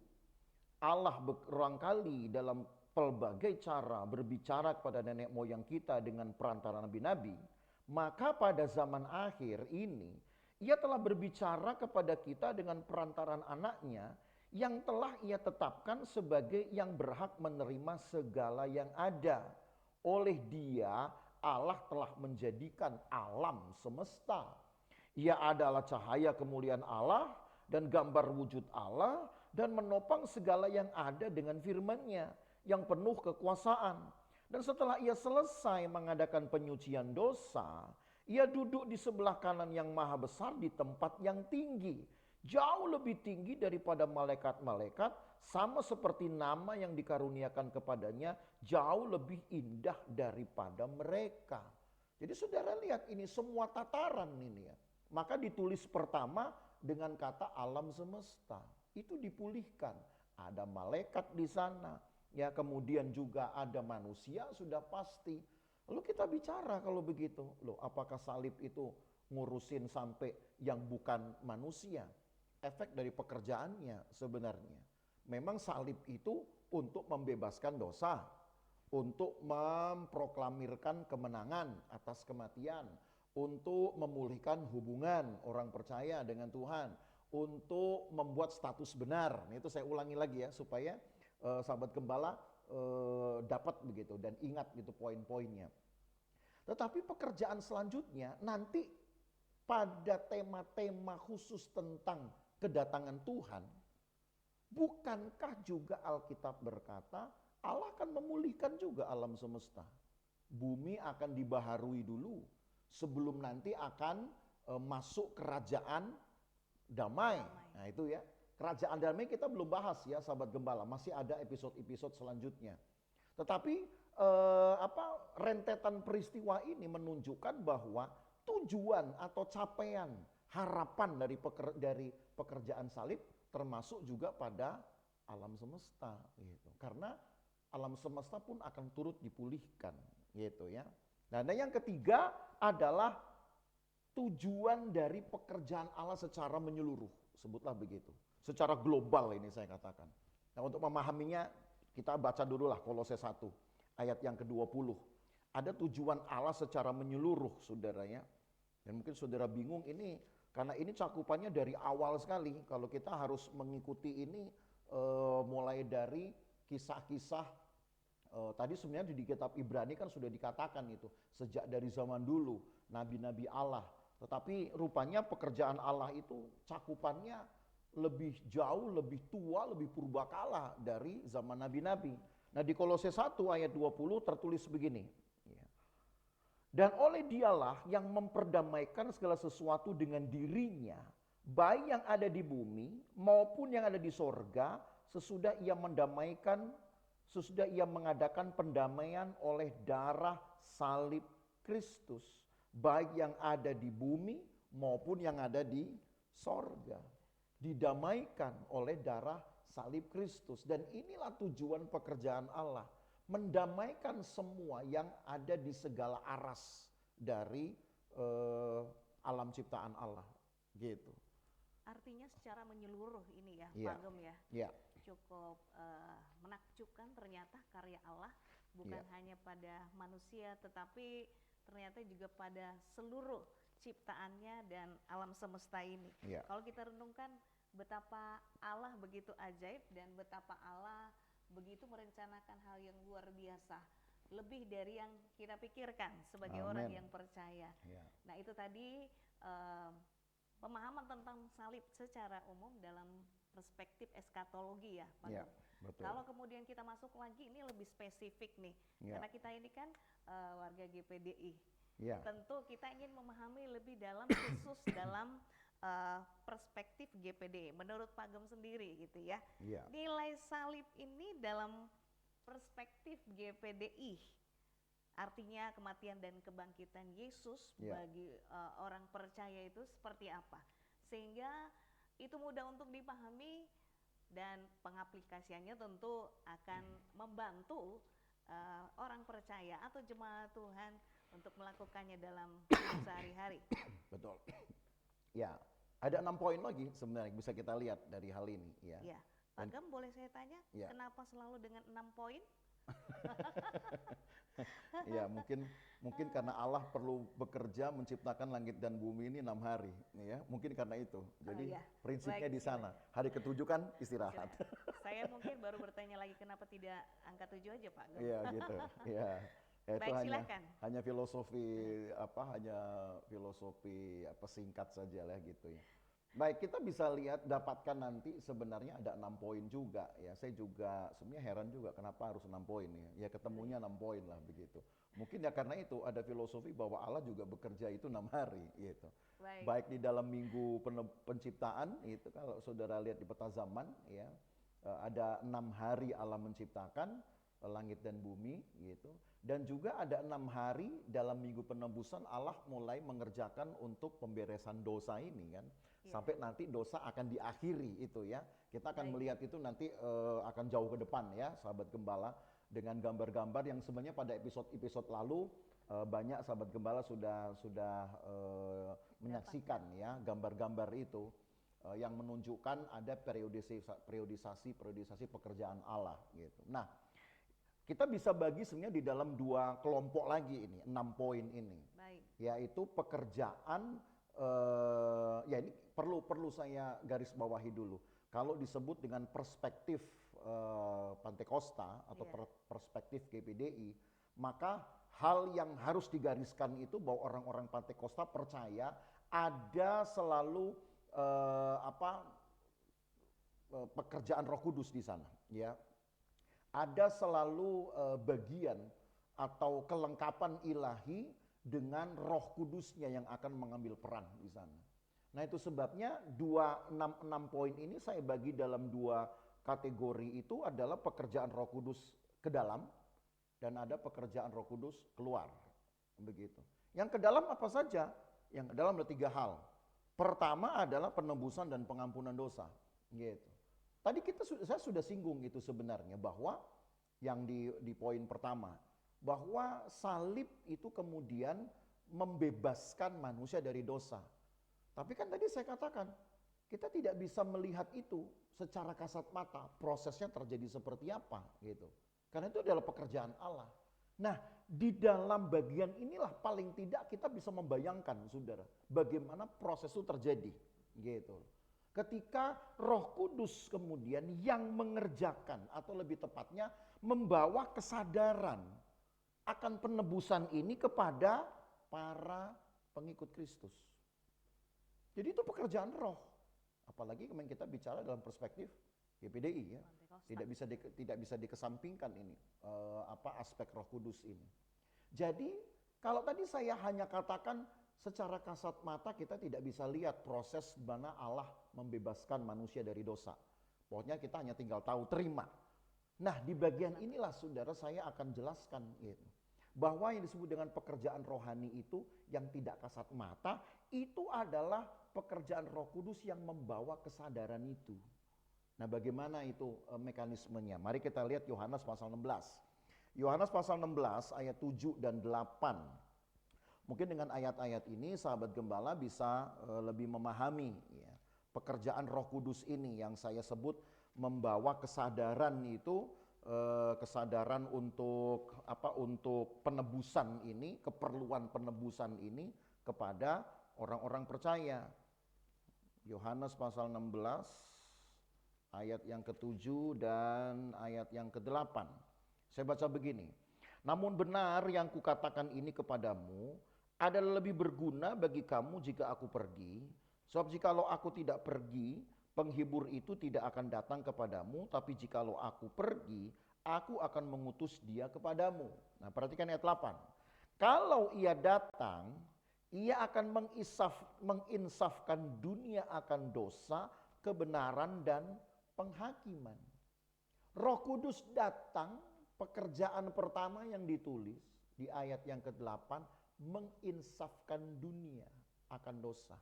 Allah berulang kali dalam pelbagai cara berbicara kepada nenek moyang kita dengan perantara nabi-nabi. Maka pada zaman akhir ini, ia telah berbicara kepada kita dengan perantaran anaknya yang telah ia tetapkan sebagai yang berhak menerima segala yang ada. Oleh dia, Allah telah menjadikan alam semesta. Ia adalah cahaya kemuliaan Allah dan gambar wujud Allah dan menopang segala yang ada dengan firman-Nya yang penuh kekuasaan. Dan setelah ia selesai mengadakan penyucian dosa, ia duduk di sebelah kanan yang maha besar di tempat yang tinggi. Jauh lebih tinggi daripada malaikat-malaikat, sama seperti nama yang dikaruniakan kepadanya jauh lebih indah daripada mereka. Jadi saudara lihat ini semua tataran ini ya. Maka ditulis pertama dengan kata alam semesta. Itu dipulihkan. Ada malaikat di sana. Ya, kemudian juga ada manusia sudah pasti. Lalu kita bicara kalau begitu, loh apakah salib itu ngurusin sampai yang bukan manusia? Efek dari pekerjaannya sebenarnya. Memang salib itu untuk membebaskan dosa, untuk memproklamirkan kemenangan atas kematian, untuk memulihkan hubungan orang percaya dengan Tuhan, untuk membuat status benar. Nah, itu saya ulangi lagi ya supaya sahabat gembala dapat begitu dan ingat gitu poin-poinnya. Tetapi pekerjaan selanjutnya nanti pada tema-tema khusus tentang kedatangan Tuhan, bukankah juga Alkitab berkata Allah akan memulihkan juga alam semesta? Bumi akan dibaharui dulu sebelum nanti akan masuk kerajaan damai. Nah itu ya. kerajaan damai kita belum bahas ya sahabat gembala, masih ada episode-episode selanjutnya. Tetapi rentetan peristiwa ini menunjukkan bahwa tujuan atau capaian harapan dari pekerjaan salib termasuk juga pada alam semesta gitu. Karena alam semesta pun akan turut dipulihkan gitu ya. Nah, dan yang ketiga adalah tujuan dari pekerjaan Allah secara menyeluruh, sebutlah begitu. Secara global ini saya katakan. Nah, untuk memahaminya kita baca dulu lah Kolose 1 ayat yang ke-20. Ada tujuan Allah secara menyeluruh, saudaranya. Dan mungkin saudara bingung ini, karena ini cakupannya dari awal sekali. Kalau kita harus mengikuti ini mulai dari kisah-kisah, tadi sebenarnya di kitab Ibrani kan sudah dikatakan itu, sejak dari zaman dulu, nabi-nabi Allah. Tetapi rupanya pekerjaan Allah itu cakupannya lebih jauh, lebih tua, lebih purbakala dari zaman nabi-nabi. Nah di Kolose 1 ayat 20 tertulis begini. Dan oleh dialah yang memperdamaikan segala sesuatu dengan dirinya, baik yang ada di bumi maupun yang ada di sorga, sesudah ia mengadakan pendamaian oleh darah salib Kristus, baik yang ada di bumi maupun yang ada di sorga. Didamaikan oleh darah salib Kristus. Dan inilah tujuan pekerjaan Allah. Mendamaikan semua yang ada di segala aras dari alam ciptaan Allah. Gitu. Artinya secara menyeluruh ini ya, Pak Gem ya. Yeah. Cukup menakjubkan ternyata karya Allah bukan hanya pada manusia, tetapi ternyata juga pada seluruh ciptaannya dan alam semesta ini. Kalau kita renungkan betapa Allah begitu ajaib dan betapa Allah begitu merencanakan hal yang luar biasa, lebih dari yang kita pikirkan sebagai orang yang percaya. Nah itu tadi pemahaman tentang salib secara umum dalam perspektif eskatologi ya Pak. Kalau kemudian kita masuk lagi ini lebih spesifik nih, karena kita ini kan warga GPDI. Tentu kita ingin memahami lebih dalam khusus dalam perspektif GPDI. Menurut Pak Gem sendiri gitu ya, nilai salib ini dalam perspektif GPDI, artinya kematian dan kebangkitan Yesus bagi orang percaya itu seperti apa, sehingga itu mudah untuk dipahami dan pengaplikasiannya tentu akan membantu orang percaya atau jemaat Tuhan untuk melakukannya dalam sehari-hari. Betul. Ya, ada 6 poin lagi sebenarnya bisa kita lihat dari hal ini. Ya. Pak Gem, boleh saya tanya, kenapa selalu dengan 6 poin? Ya, mungkin karena Allah perlu bekerja menciptakan langit dan bumi ini 6 hari, ya. Mungkin karena itu. Jadi prinsipnya di sana. Hari ke-7 kan istirahat. Saya mungkin baru bertanya lagi kenapa tidak angka 7 aja, Pak Gem? Iya, gitu. Ya. Itu Baik, hanya filosofi singkat saja lah gitu ya. Baik, kita bisa lihat, dapatkan nanti sebenarnya ada 6 poin juga ya. Saya juga sebenarnya heran juga kenapa harus 6 poin ya. Ya ketemunya 6 poin lah begitu. Mungkin ya karena itu ada filosofi bahwa Allah juga bekerja itu 6 hari gitu. Baik di dalam minggu penciptaan itu, kalau saudara lihat di peta zaman ya, ada 6 hari Allah menciptakan langit dan bumi gitu. Dan juga ada 6 hari dalam minggu penebusan Allah mulai mengerjakan untuk pemberesan dosa ini kan. Sampai nanti dosa akan diakhiri itu ya. Kita akan melihat itu nanti akan jauh ke depan ya sahabat gembala. Dengan gambar-gambar yang sebenarnya pada episode-episode lalu banyak sahabat gembala sudah menyaksikan ya gambar-gambar itu. Yang menunjukkan ada periodisasi pekerjaan Allah gitu. Nah, kita bisa bagi sebenarnya di dalam 2 kelompok lagi ini, 6 poin ini. Yaitu pekerjaan, ya ini perlu saya garis bawahi dulu. Kalau disebut dengan perspektif Pantekosta atau perspektif GPDI, maka hal yang harus digariskan itu bahwa orang-orang Pantekosta percaya ada selalu pekerjaan Roh Kudus di sana, ya. Ada selalu bagian atau kelengkapan ilahi dengan Roh Kudusnya yang akan mengambil peran di sana. Nah itu sebabnya 266 poin ini saya bagi dalam dua kategori. Itu adalah pekerjaan Roh Kudus ke dalam dan ada pekerjaan Roh Kudus keluar. Begitu. Yang ke dalam apa saja? Yang ke dalam ada 3 hal. Pertama adalah penebusan dan pengampunan dosa. Gitu. Tadi saya sudah singgung itu sebenarnya, bahwa yang di poin pertama, bahwa salib itu kemudian membebaskan manusia dari dosa. Tapi kan tadi saya katakan, kita tidak bisa melihat itu secara kasat mata, prosesnya terjadi seperti apa gitu. Karena itu adalah pekerjaan Allah. Nah, di dalam bagian inilah paling tidak kita bisa membayangkan, Saudara, bagaimana proses itu terjadi gitu. Ketika Roh Kudus kemudian yang mengerjakan, atau lebih tepatnya membawa kesadaran akan penebusan ini kepada para pengikut Kristus. Jadi itu pekerjaan Roh. Apalagi kemarin kita bicara dalam perspektif GPDI ya. Tidak bisa dikesampingkan ini aspek Roh Kudus ini. Jadi kalau tadi saya hanya katakan secara kasat mata kita tidak bisa lihat proses mana Allah membebaskan manusia dari dosa. Pokoknya kita hanya tinggal tahu terima. Nah, di bagian inilah Saudara saya akan jelaskan gitu. Bahwa yang disebut dengan pekerjaan rohani itu yang tidak kasat mata, itu adalah pekerjaan Roh Kudus yang membawa kesadaran itu. Nah, bagaimana itu mekanismenya? Mari kita lihat Yohanes pasal 16. Yohanes pasal 16 ayat 7 dan 8. Mungkin dengan ayat-ayat ini sahabat gembala bisa lebih memahami ya, pekerjaan Roh Kudus ini yang saya sebut membawa kesadaran itu, kesadaran untuk penebusan ini, keperluan penebusan ini kepada orang-orang percaya. Yohanes pasal 16 ayat yang ke-7 dan ayat yang ke-8. Saya baca begini. Namun benar yang kukatakan ini kepadamu adalah lebih berguna bagi kamu jika aku pergi. Sebab jikalau aku tidak pergi, penghibur itu tidak akan datang kepadamu. Tapi jikalau aku pergi, aku akan mengutus dia kepadamu. Nah, perhatikan ayat 8. Kalau ia datang, ia akan menginsafkan dunia akan dosa, kebenaran, dan penghakiman. Roh Kudus datang, pekerjaan pertama yang ditulis di ayat yang ke-8, menginsafkan dunia akan dosa.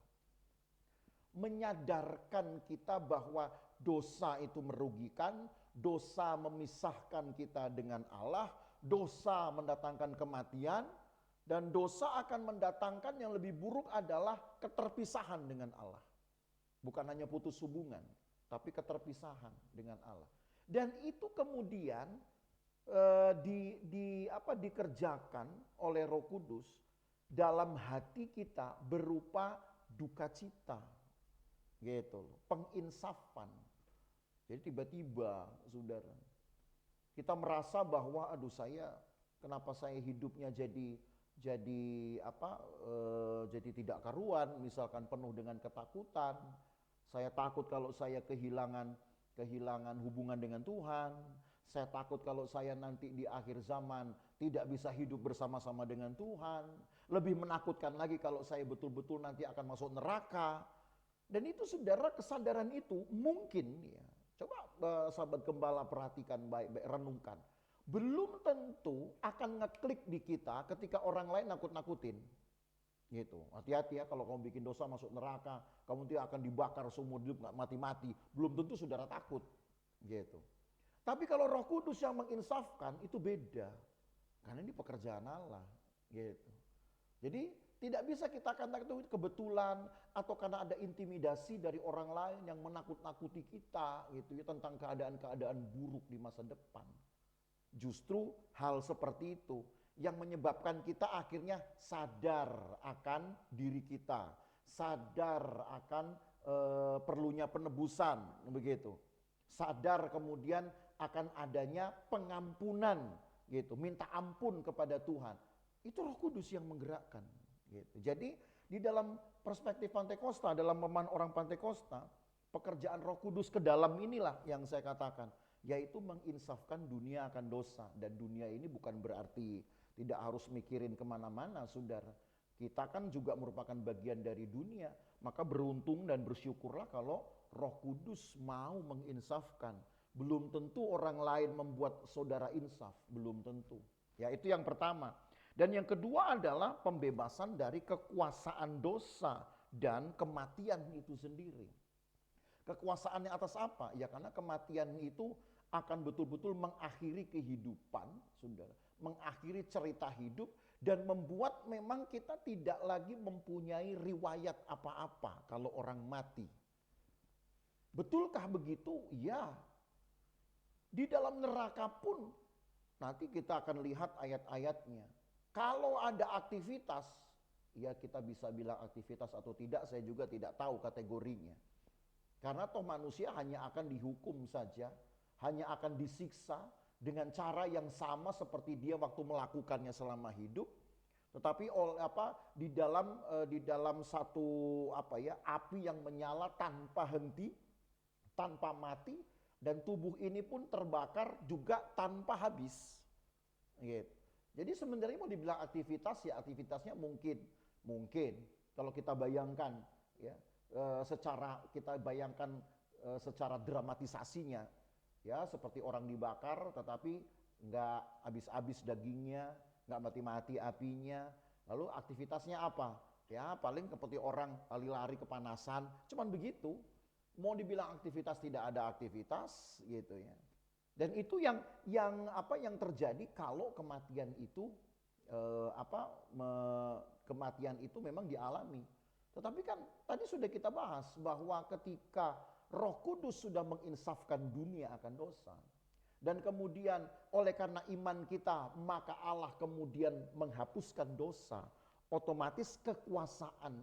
Menyadarkan kita bahwa dosa itu merugikan, dosa memisahkan kita dengan Allah, dosa mendatangkan kematian, dan dosa akan mendatangkan yang lebih buruk adalah keterpisahan dengan Allah. Bukan hanya putus hubungan, tapi keterpisahan dengan Allah. Dan itu kemudian dikerjakan oleh Roh Kudus dalam hati kita berupa duka cita. Gitu loh, penginsafan. Jadi tiba-tiba Saudara, kita merasa bahwa kenapa saya hidupnya jadi tidak karuan, misalkan penuh dengan ketakutan. Saya takut kalau saya kehilangan hubungan dengan Tuhan. Saya takut kalau saya nanti di akhir zaman tidak bisa hidup bersama-sama dengan Tuhan. Lebih menakutkan lagi kalau saya betul-betul nanti akan masuk neraka. Dan itu Saudara, kesadaran itu mungkin ya. Coba sahabat gembala perhatikan baik-baik, renungkan. Belum tentu akan ngeklik di kita ketika orang lain nakut-nakutin. Gitu. Hati-hati ya, kalau kamu bikin dosa masuk neraka, kamu tidak akan dibakar seumur hidup, nggak mati-mati. Belum tentu Saudara takut. Gitu. Tapi kalau Roh Kudus yang menginsafkan itu beda. Karena ini pekerjaan Allah. Gitu. Jadi tidak bisa kita katakan itu kebetulan atau karena ada intimidasi dari orang lain yang menakut-nakuti kita gitu ya, tentang keadaan-keadaan buruk di masa depan. Justru hal seperti itu yang menyebabkan kita akhirnya sadar akan diri kita, sadar akan perlunya penebusan, begitu. Sadar kemudian akan adanya pengampunan, gitu. Minta ampun kepada Tuhan. Itu Roh Kudus yang menggerakkan, gitu. Jadi di dalam perspektif Pantekosta, dalam pemahaman orang Pantekosta, pekerjaan Roh Kudus ke dalam inilah yang saya katakan, yaitu menginsafkan dunia akan dosa. Dan dunia ini bukan berarti tidak harus mikirin kemana-mana, Saudara. Kita kan juga merupakan bagian dari dunia, maka beruntung dan bersyukurlah kalau Roh Kudus mau menginsafkan. Belum tentu orang lain membuat saudara insaf, belum tentu. Ya, itu yang pertama. Dan yang kedua adalah pembebasan dari kekuasaan dosa dan kematian itu sendiri. Kekuasaannya atas apa? Ya karena kematian itu akan betul-betul mengakhiri kehidupan, saudara. Mengakhiri cerita hidup dan membuat memang kita tidak lagi mempunyai riwayat apa-apa kalau orang mati. Betulkah begitu? Ya. Di dalam neraka pun nanti kita akan lihat ayat-ayatnya. Kalau ada aktivitas, ya kita bisa bilang aktivitas atau tidak, saya juga tidak tahu kategorinya. Karena toh manusia hanya akan dihukum saja, hanya akan disiksa dengan cara yang sama seperti dia waktu melakukannya selama hidup. Tetapi di dalam satu api yang menyala tanpa henti, tanpa mati, dan tubuh ini pun terbakar juga tanpa habis. Gitu. Jadi sebenarnya mau dibilang aktivitas, ya aktivitasnya mungkin kalau kita bayangkan ya secara dramatisasinya, ya seperti orang dibakar tetapi nggak habis-habis dagingnya, nggak mati-mati apinya. Lalu aktivitasnya apa? Ya paling seperti orang lari-lari kepanasan, cuman begitu. Mau dibilang aktivitas, tidak ada aktivitas gitu ya. Dan itu yang terjadi kalau kematian itu kematian itu memang dialami. Tetapi kan tadi sudah kita bahas bahwa ketika Roh Kudus sudah menginsafkan dunia akan dosa, dan kemudian oleh karena iman kita maka Allah kemudian menghapuskan dosa, otomatis kekuasaan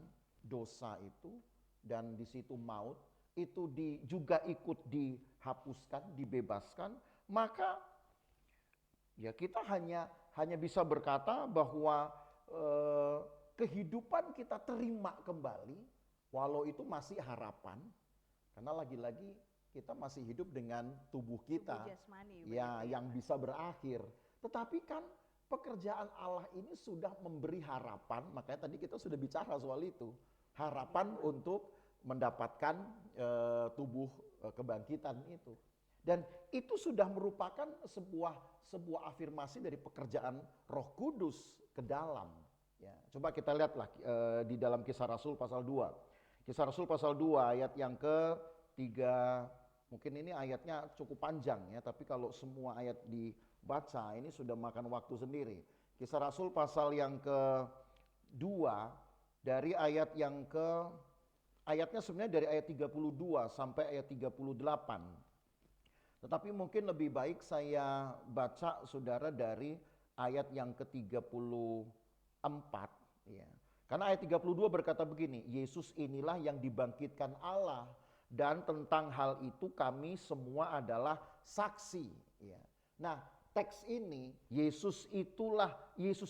dosa itu dan di situ maut itu juga ikut dihapuskan, dibebaskan, maka ya kita hanya bisa berkata bahwa kehidupan kita terima kembali, walau itu masih harapan, karena lagi-lagi kita masih hidup dengan tubuh kita, ya yang bisa berakhir. Tetapi kan pekerjaan Allah ini sudah memberi harapan, makanya tadi kita sudah bicara soal itu, harapan untuk mendapatkan tubuh kebangkitan itu. Dan itu sudah merupakan sebuah afirmasi dari pekerjaan Roh Kudus ke dalam. Ya, coba kita lihatlah di dalam Kisah Rasul pasal 2. Kisah Rasul pasal 2 ayat yang ke-3. Mungkin ini ayatnya cukup panjang ya, tapi kalau semua ayat dibaca ini sudah makan waktu sendiri. Kisah Rasul pasal yang ke-2 dari ayatnya sebenarnya dari ayat 32 sampai ayat 38. Tetapi mungkin lebih baik saya baca saudara dari ayat yang ke-34 ya. Karena ayat 32 berkata begini, Yesus inilah yang dibangkitkan Allah dan tentang hal itu kami semua adalah saksi ya. Nah, teks ini Yesus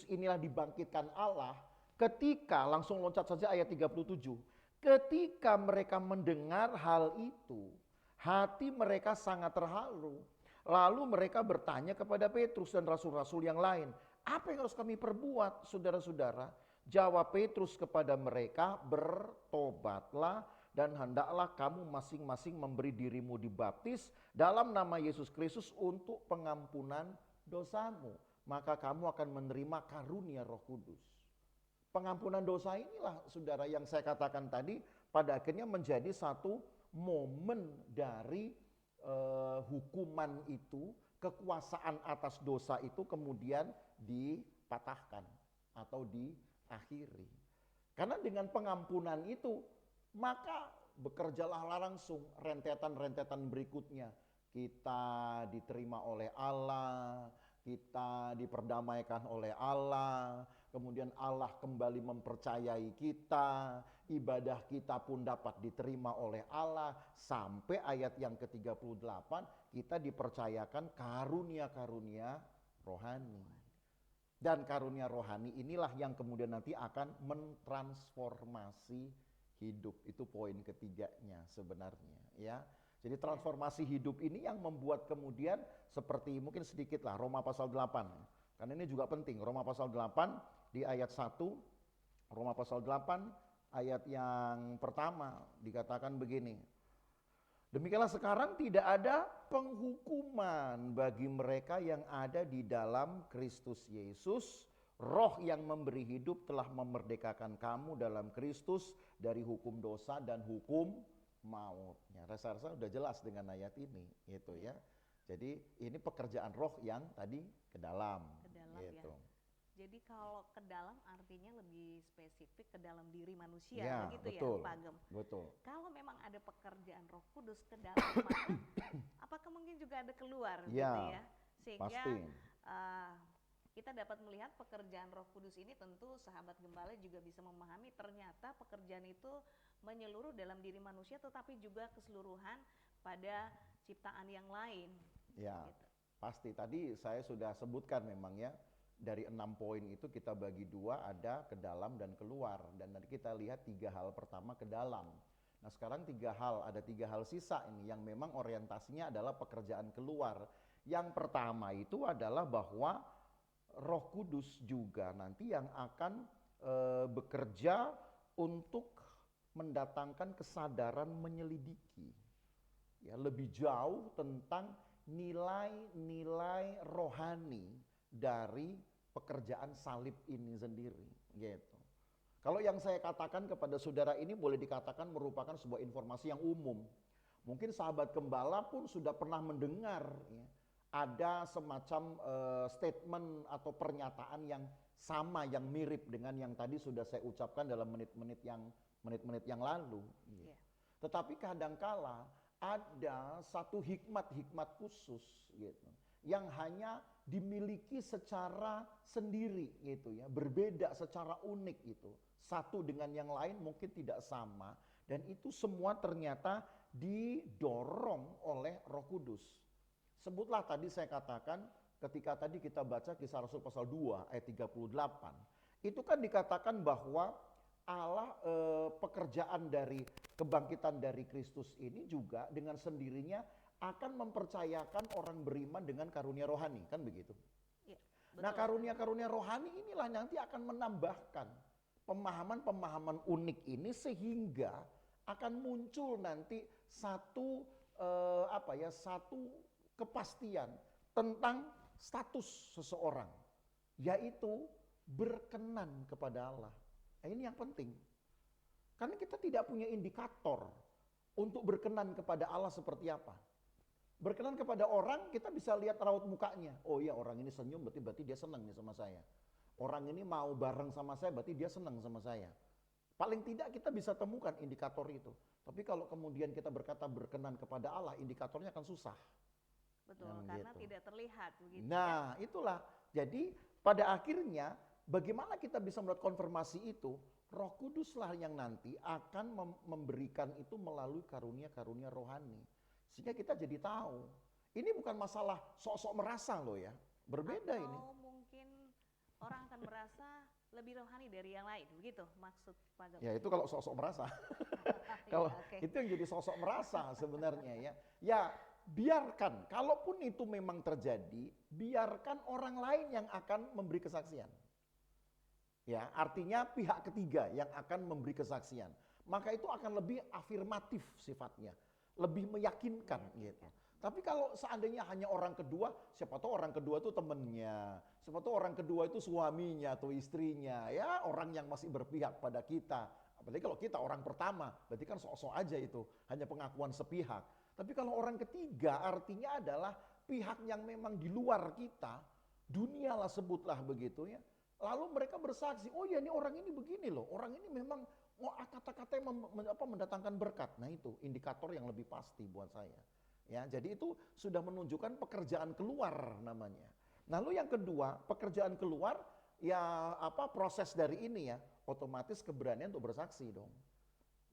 inilah dibangkitkan Allah ketika langsung loncat saja ayat 37. Ketika mereka mendengar hal itu, hati mereka sangat terharu. Lalu mereka bertanya kepada Petrus dan rasul-rasul yang lain, apa yang harus kami perbuat, saudara-saudara? Jawab Petrus kepada mereka, bertobatlah dan hendaklah kamu masing-masing memberi dirimu dibaptis dalam nama Yesus Kristus untuk pengampunan dosamu. Maka kamu akan menerima karunia Roh Kudus. Pengampunan dosa inilah saudara yang saya katakan tadi pada akhirnya menjadi satu momen dari hukuman itu, kekuasaan atas dosa itu kemudian dipatahkan atau diakhiri. Karena dengan pengampunan itu maka bekerjalah langsung rentetan-rentetan berikutnya. Kita diterima oleh Allah, kita diperdamaikan oleh Allah, kemudian Allah kembali mempercayai kita, ibadah kita pun dapat diterima oleh Allah, sampai ayat yang ke-38 kita dipercayakan karunia-karunia rohani. Dan karunia rohani inilah yang kemudian nanti akan mentransformasi hidup. Itu poin ketiganya sebenarnya ya. Jadi transformasi hidup ini yang membuat kemudian seperti mungkin sedikit lah Roma pasal 8. Karena ini juga penting. Roma pasal 8 di ayat 1 Roma pasal 8 ayat yang pertama dikatakan begini. Demikianlah sekarang tidak ada penghukuman bagi mereka yang ada di dalam Kristus Yesus. Roh yang memberi hidup telah memerdekakan kamu dalam Kristus dari hukum dosa dan hukum maut. Ya, rasa-rasa udah jelas dengan ayat ini, gitu ya. Jadi ini pekerjaan roh yang tadi ke dalam, gitu. Ya. Jadi kalau ke dalam artinya lebih spesifik ke dalam diri manusia, Ya, begitu betul, ya Pak Agem? betul. Kalau memang ada pekerjaan Roh Kudus ke dalam, maka apakah mungkin juga ada keluar, Ya, gitu ya? Sehingga pasti. kita dapat melihat pekerjaan Roh Kudus ini, tentu sahabat gembala juga bisa memahami ternyata pekerjaan itu menyeluruh dalam diri manusia, tetapi juga keseluruhan pada ciptaan yang lain. Ya, Gitu. pasti. Tadi saya sudah sebutkan memang ya, dari 6 poin itu kita bagi 2, ada ke dalam dan keluar. Dan nanti kita lihat 3 hal pertama ke dalam. Nah sekarang 3 hal, ada 3 hal sisa ini yang memang orientasinya adalah pekerjaan keluar. Yang pertama itu adalah bahwa Roh Kudus juga nanti yang akan bekerja untuk mendatangkan kesadaran menyelidiki. Ya, lebih jauh tentang nilai-nilai rohani dari pekerjaan salib ini sendiri, gitu. Kalau yang saya katakan kepada saudara ini boleh dikatakan merupakan sebuah informasi yang umum. Mungkin sahabat gembala pun sudah pernah mendengar ya, ada semacam statement atau pernyataan yang sama, yang mirip dengan yang tadi sudah saya ucapkan dalam menit-menit yang lalu. Ya. Tetapi kadangkala ada satu hikmat-hikmat khusus gitu yang hanya dimiliki secara sendiri gitu ya, berbeda secara unik itu. Satu dengan yang lain mungkin tidak sama, dan itu semua ternyata didorong oleh Roh Kudus. Sebutlah tadi saya katakan ketika tadi kita baca Kisah Rasul pasal 2 ayat 38. Itu kan dikatakan bahwa Allah pekerjaan dari kebangkitan dari Kristus ini juga dengan sendirinya akan mempercayakan orang beriman dengan karunia rohani, kan begitu? Ya, betul. Nah karunia-karunia rohani inilah nanti akan menambahkan pemahaman-pemahaman unik ini sehingga akan muncul nanti satu satu kepastian tentang status seseorang, yaitu berkenan kepada Allah. Nah, ini yang penting. Karena kita tidak punya indikator untuk berkenan kepada Allah seperti apa. Berkenan kepada orang, kita bisa lihat raut mukanya. Oh iya, orang ini senyum, berarti dia senang nih sama saya. Orang ini mau bareng sama saya, berarti dia senang sama saya. Paling tidak kita bisa temukan indikator itu. Tapi kalau kemudian kita berkata berkenan kepada Allah, indikatornya akan susah. Betul, karena gitu. Tidak terlihat begitu. Nah, itulah. Jadi pada akhirnya bagaimana kita bisa melihat konfirmasi itu? Roh Kuduslah yang nanti akan memberikan itu melalui karunia-karunia rohani. Sehingga kita jadi tahu. Ini bukan masalah sok-sok merasa loh ya. Berbeda atau ini. Atau mungkin orang akan merasa lebih rohani dari yang lain, begitu maksud Pak Gem? Ya itu kalau sok-sok merasa. Kalau ya, itu yang jadi sok-sok merasa sebenarnya ya. Ya biarkan, kalaupun itu memang terjadi, biarkan orang lain yang akan memberi kesaksian. Ya, artinya pihak ketiga yang akan memberi kesaksian. Maka itu akan lebih afirmatif sifatnya, lebih meyakinkan gitu. Tapi kalau seandainya hanya orang kedua, siapa tahu orang kedua itu temennya, siapa tahu orang kedua itu suaminya atau istrinya, ya orang yang masih berpihak pada kita. Apalagi kalau kita orang pertama, berarti kan sok-sok aja itu, hanya pengakuan sepihak. Tapi kalau orang ketiga artinya adalah pihak yang memang di luar kita, dunia lah sebutlah begitu ya. Lalu mereka bersaksi, oh ya ini orang ini begini loh, orang ini memang kata-kata yang mendatangkan berkat. Nah itu indikator yang lebih pasti buat saya. Ya, jadi itu sudah menunjukkan pekerjaan keluar namanya. Lalu yang kedua, pekerjaan keluar ya proses dari ini ya, otomatis keberanian untuk bersaksi dong.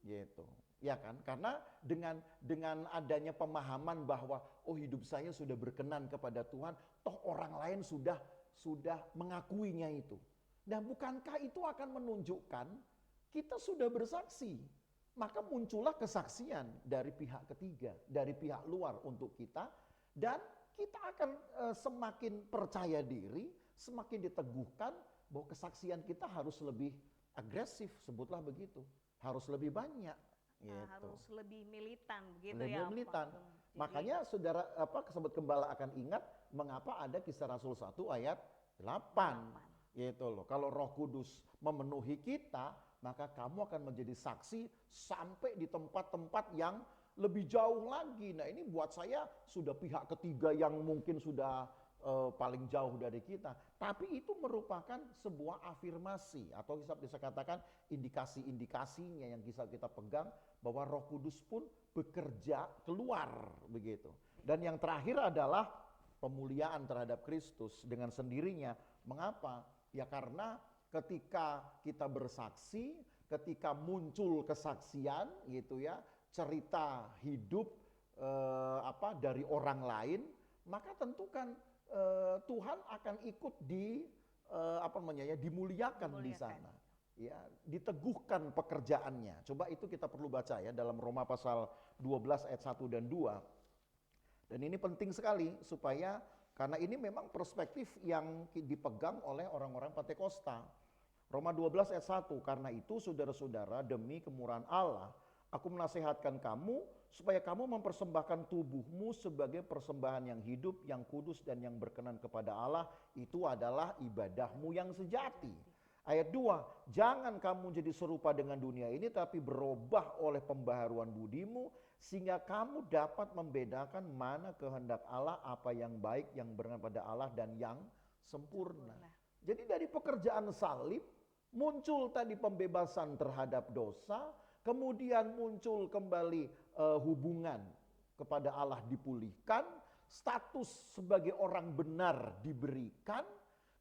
Gitu. Ya kan? Karena dengan adanya pemahaman bahwa oh hidup saya sudah berkenan kepada Tuhan, toh orang lain sudah mengakuinya itu. Dan bukankah itu akan menunjukkan kita sudah bersaksi? Maka muncullah kesaksian dari pihak ketiga, dari pihak luar untuk kita, dan kita akan semakin percaya diri, semakin diteguhkan bahwa kesaksian kita harus lebih agresif, sebutlah begitu. Harus lebih banyak. Gitu. Harus lebih militan begitu Lebih ya. militan. Pak Gem. Jadi, Makanya saudara Sobat Gembala akan ingat mengapa ada Kisah Rasul 1 ayat 8. Gitu loh. Kalau Roh Kudus memenuhi kita, maka kamu akan menjadi saksi sampai di tempat-tempat yang lebih jauh lagi. Nah, ini buat saya sudah pihak ketiga yang mungkin sudah paling jauh dari kita. Tapi itu merupakan sebuah afirmasi atau bisa katakan indikasi-indikasinya yang bisa kita pegang bahwa Roh Kudus pun bekerja keluar begitu. Dan yang terakhir adalah pemuliaan terhadap Kristus dengan sendirinya. Mengapa? Ya karena ketika kita bersaksi, ketika muncul kesaksian gitu ya, cerita hidup dari orang lain, maka tentu kan Tuhan akan ikut dimuliakan di sana. Ya, diteguhkan pekerjaannya. Coba itu kita perlu baca ya dalam Roma pasal 12 ayat 1 dan 2. Dan ini penting sekali supaya karena ini memang perspektif yang dipegang oleh orang-orang Pantekosta. Roma 12 ayat 1, karena itu saudara-saudara demi kemurahan Allah, aku menasihatkan kamu supaya kamu mempersembahkan tubuhmu sebagai persembahan yang hidup, yang kudus dan yang berkenan kepada Allah. Itu adalah ibadahmu yang sejati. Ayat 2, jangan kamu jadi serupa dengan dunia ini tapi berubah oleh pembaharuan budimu sehingga kamu dapat membedakan mana kehendak Allah, apa yang baik, yang berkenan pada Allah dan yang sempurna. Jadi dari pekerjaan salib muncul tadi pembebasan terhadap dosa, kemudian muncul kembali hubungan kepada Allah dipulihkan, status sebagai orang benar diberikan,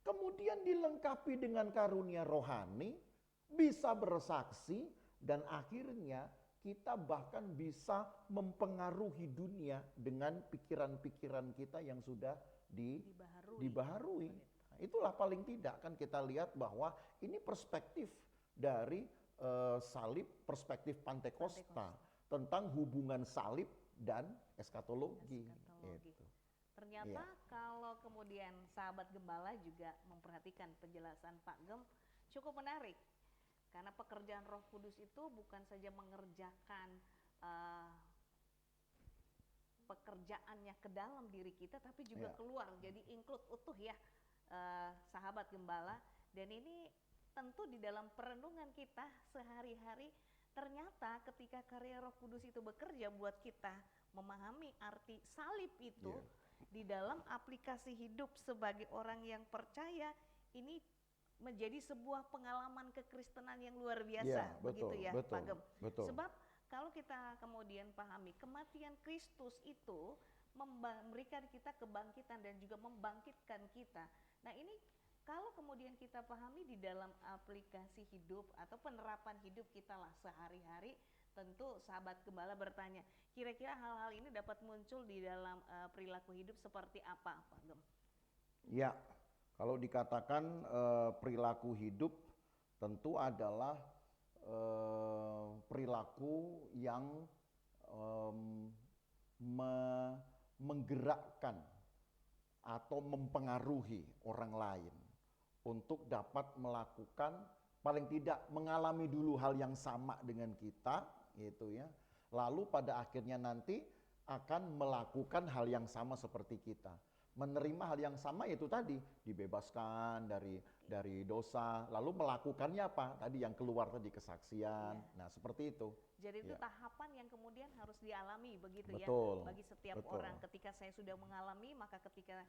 kemudian dilengkapi dengan karunia rohani, bisa bersaksi, dan akhirnya kita bahkan bisa mempengaruhi dunia dengan pikiran-pikiran kita yang sudah dibaharui. Nah, itulah paling tidak kan kita lihat bahwa ini perspektif dari salib, perspektif Pantekosta tentang hubungan salib dan eskatologi. Gitu. Ternyata kalau kemudian sahabat gembala juga memperhatikan penjelasan Pak Gem cukup menarik. Karena pekerjaan Roh Kudus itu bukan saja mengerjakan pekerjaannya ke dalam diri kita, tapi juga keluar. Jadi include utuh ya sahabat gembala. Dan ini tentu di dalam perenungan kita sehari-hari, ternyata ketika karya Roh Kudus itu bekerja buat kita memahami arti salib itu, di dalam aplikasi hidup sebagai orang yang percaya, ini menjadi sebuah pengalaman kekristenan yang luar biasa, begitu ya Pak Gem. Sebab kalau kita kemudian pahami kematian Kristus itu memberikan kita kebangkitan dan juga membangkitkan kita. Nah ini kalau kemudian kita pahami di dalam aplikasi hidup atau penerapan hidup kita lah sehari-hari, tentu sahabat gembala bertanya, kira-kira hal-hal ini dapat muncul di dalam perilaku hidup seperti apa, Pak Gem? Ya, kalau dikatakan perilaku hidup tentu adalah perilaku yang menggerakkan atau mempengaruhi orang lain untuk dapat melakukan, paling tidak mengalami dulu hal yang sama dengan kita, gitu ya. Lalu pada akhirnya nanti akan melakukan hal yang sama seperti kita. Menerima hal yang sama yaitu tadi dibebaskan dari dosa, lalu melakukannya apa? Tadi yang keluar tadi kesaksian. Nah, seperti itu. Jadi itu tahapan yang kemudian harus dialami begitu ya bagi setiap orang. Ketika saya sudah mengalami, maka ketika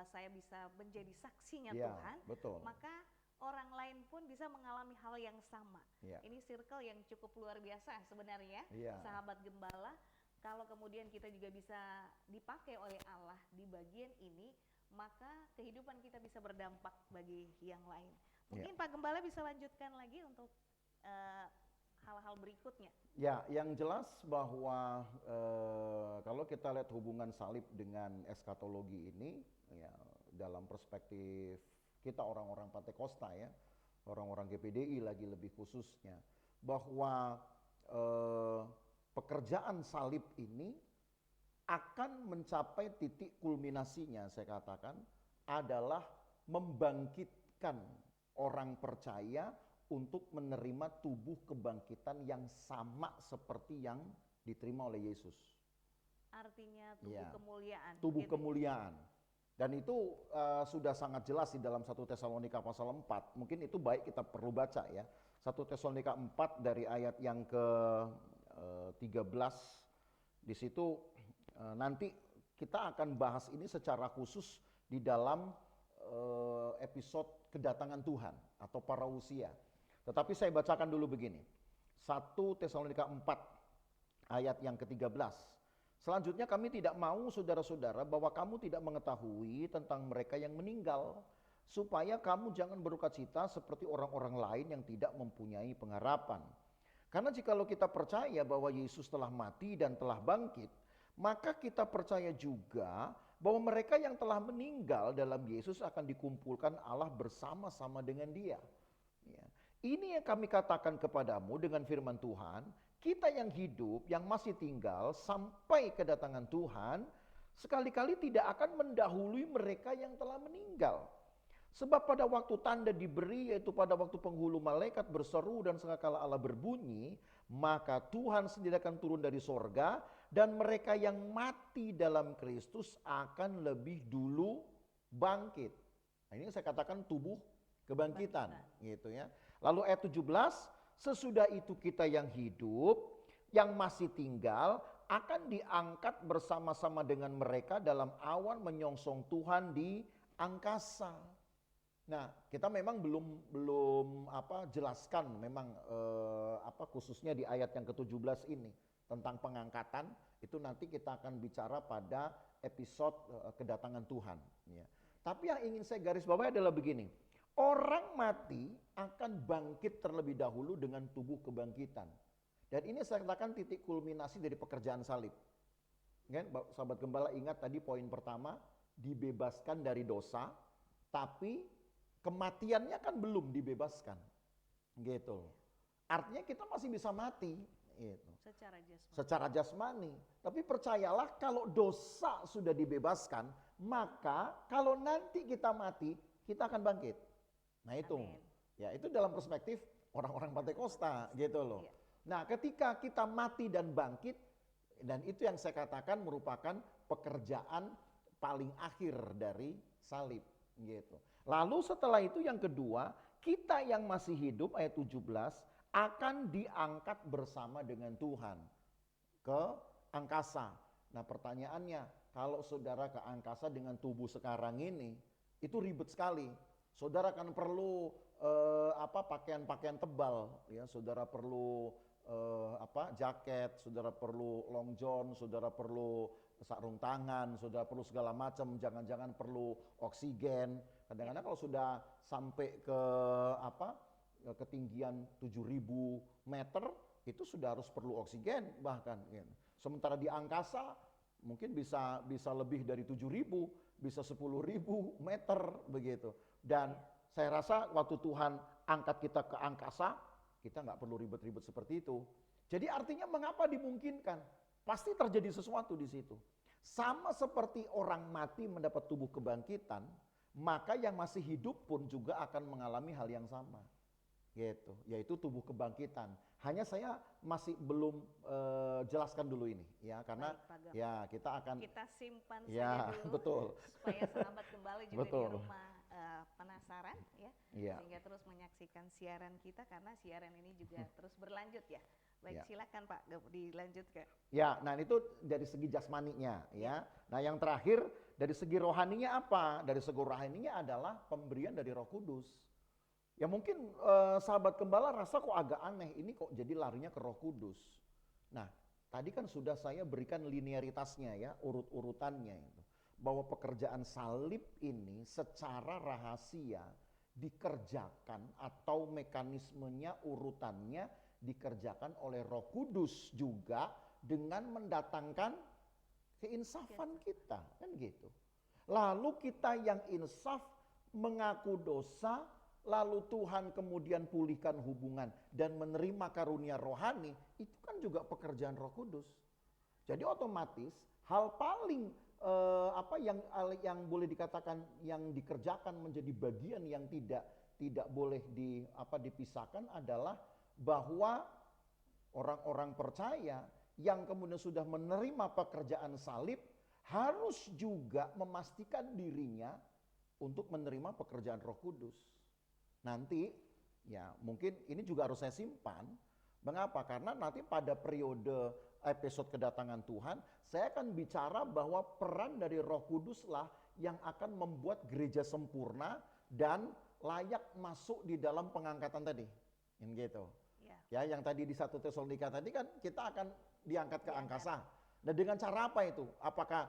saya bisa menjadi saksinya Tuhan, maka orang lain pun bisa mengalami hal yang sama. Ini circle yang cukup luar biasa sebenarnya, sahabat gembala. Kalau kemudian kita juga bisa dipakai oleh Allah di bagian ini, maka kehidupan kita bisa berdampak bagi yang lain. Mungkin Pak Gembala bisa lanjutkan lagi untuk hal-hal berikutnya. Ya, yang jelas bahwa kalau kita lihat hubungan salib dengan eskatologi ini, ya dalam perspektif kita orang-orang Pantekosta ya, orang-orang GPDI lagi lebih khususnya, bahwa pekerjaan salib ini akan mencapai titik kulminasinya, saya katakan, adalah membangkitkan orang percaya untuk menerima tubuh kebangkitan yang sama seperti yang diterima oleh Yesus. Artinya tubuh Ya, kemuliaan. tubuh gitu. kemuliaan. Dan itu sudah sangat jelas di dalam 1 Tesalonika pasal 4. Mungkin itu baik kita perlu baca ya. 1 Tesalonika 4 dari ayat yang ke 13. Di situ nanti kita akan bahas ini secara khusus di dalam episode kedatangan Tuhan atau parousia. Tetapi saya bacakan dulu begini. 1 Tesalonika 4 ayat yang ke-13. Selanjutnya kami tidak mau saudara-saudara bahwa kamu tidak mengetahui tentang mereka yang meninggal, supaya kamu jangan berdukacita seperti orang-orang lain yang tidak mempunyai pengharapan. Karena jikalau kita percaya bahwa Yesus telah mati dan telah bangkit, maka kita percaya juga bahwa mereka yang telah meninggal dalam Yesus akan dikumpulkan Allah bersama-sama dengan Dia. Ya. Ini yang kami katakan kepadamu dengan firman Tuhan, kita yang hidup, yang masih tinggal sampai kedatangan Tuhan, sekali-kali tidak akan mendahului mereka yang telah meninggal. Sebab pada waktu tanda diberi, yaitu pada waktu penghulu malaikat berseru dan sangkakala Allah berbunyi, maka Tuhan sendiri akan turun dari sorga, dan mereka yang mati dalam Kristus akan lebih dulu bangkit. Nah, ini saya katakan tubuh kebangkitan, gitu ya. Lalu ayat 17, sesudah itu kita yang hidup, yang masih tinggal, akan diangkat bersama-sama dengan mereka dalam awan menyongsong Tuhan di angkasa. Nah, kita memang belum jelaskan memang khususnya di ayat yang ke-17 ini tentang pengangkatan, itu nanti kita akan bicara pada episode kedatangan Tuhan, ya. Tapi yang ingin saya garis bawahi adalah begini. Orang mati akan bangkit terlebih dahulu dengan tubuh kebangkitan. Dan ini saya katakan titik kulminasi dari pekerjaan salib. Kan, sahabat gembala ingat tadi poin pertama, dibebaskan dari dosa, tapi kematiannya kan belum dibebaskan. Gitu. Artinya kita masih bisa mati. Gitu. Secara jasmani. Tapi percayalah kalau dosa sudah dibebaskan, maka kalau nanti kita mati, kita akan bangkit. Nah itu, amin. Ya itu dalam perspektif orang-orang Pantekosta gitu loh. Iya. Nah ketika kita mati dan bangkit, dan itu yang saya katakan merupakan pekerjaan paling akhir dari salib gitu. Lalu setelah itu yang kedua, kita yang masih hidup ayat 17 akan diangkat bersama dengan Tuhan ke angkasa. Nah pertanyaannya, kalau saudara ke angkasa dengan tubuh sekarang ini, itu ribet sekali. Saudara kan perlu pakaian-pakaian tebal, ya. Saudara perlu jaket, saudara perlu long john, saudara perlu sarung tangan, saudara perlu segala macam. Jangan-jangan perlu oksigen. Kadang-kadang kalau sudah sampai ke ketinggian 7.000 meter, itu sudah harus perlu oksigen bahkan. Ya. Sementara di angkasa mungkin bisa lebih dari 7.000, bisa 10.000 meter begitu. Dan saya rasa waktu Tuhan angkat kita ke angkasa, kita nggak perlu ribet-ribet seperti itu. Jadi artinya mengapa dimungkinkan? Pasti terjadi sesuatu di situ. Sama seperti orang mati mendapat tubuh kebangkitan, maka yang masih hidup pun juga akan mengalami hal yang sama. Gitu, yaitu tubuh kebangkitan. Hanya saya masih belum jelaskan dulu ini, ya, karena baik, ya kita simpan saja dulu, betul. Supaya sahabat kembali juga betul. Di rumah penasaran, ya, sehingga terus menyaksikan siaran kita karena siaran ini juga terus berlanjut, ya. Baik, silakan Pak, dilanjutkan. Ya, nah itu dari segi jasmaninya, ya. Nah yang terakhir dari segi rohaninya apa? Dari segi rohaninya adalah pemberian dari Roh Kudus. Ya mungkin sahabat gembala rasa kok agak aneh, ini kok jadi larinya ke Roh Kudus. Nah, tadi kan sudah saya berikan linearitasnya ya, urut-urutannya itu. Bahwa pekerjaan salib ini secara rahasia dikerjakan atau mekanismenya, urutannya dikerjakan oleh Roh Kudus juga dengan mendatangkan keinsafan kita, kan gitu. Lalu kita yang insaf mengaku dosa, lalu Tuhan kemudian pulihkan hubungan dan menerima karunia rohani, itu kan juga pekerjaan Roh Kudus. Jadi otomatis hal paling yang boleh dikatakan yang dikerjakan menjadi bagian yang tidak tidak boleh dipisahkan adalah bahwa orang-orang percaya yang kemudian sudah menerima pekerjaan salib harus juga memastikan dirinya untuk menerima pekerjaan Roh Kudus. Nanti ya mungkin ini juga harus saya simpan. Mengapa? Karena nanti pada periode episode kedatangan Tuhan, saya akan bicara bahwa peran dari Roh Kuduslah yang akan membuat gereja sempurna dan layak masuk di dalam pengangkatan tadi. Gitu. Ya, yang tadi di 1 Tesalonika tadi kan kita akan diangkat ke angkasa. Nah, dengan cara apa itu? Apakah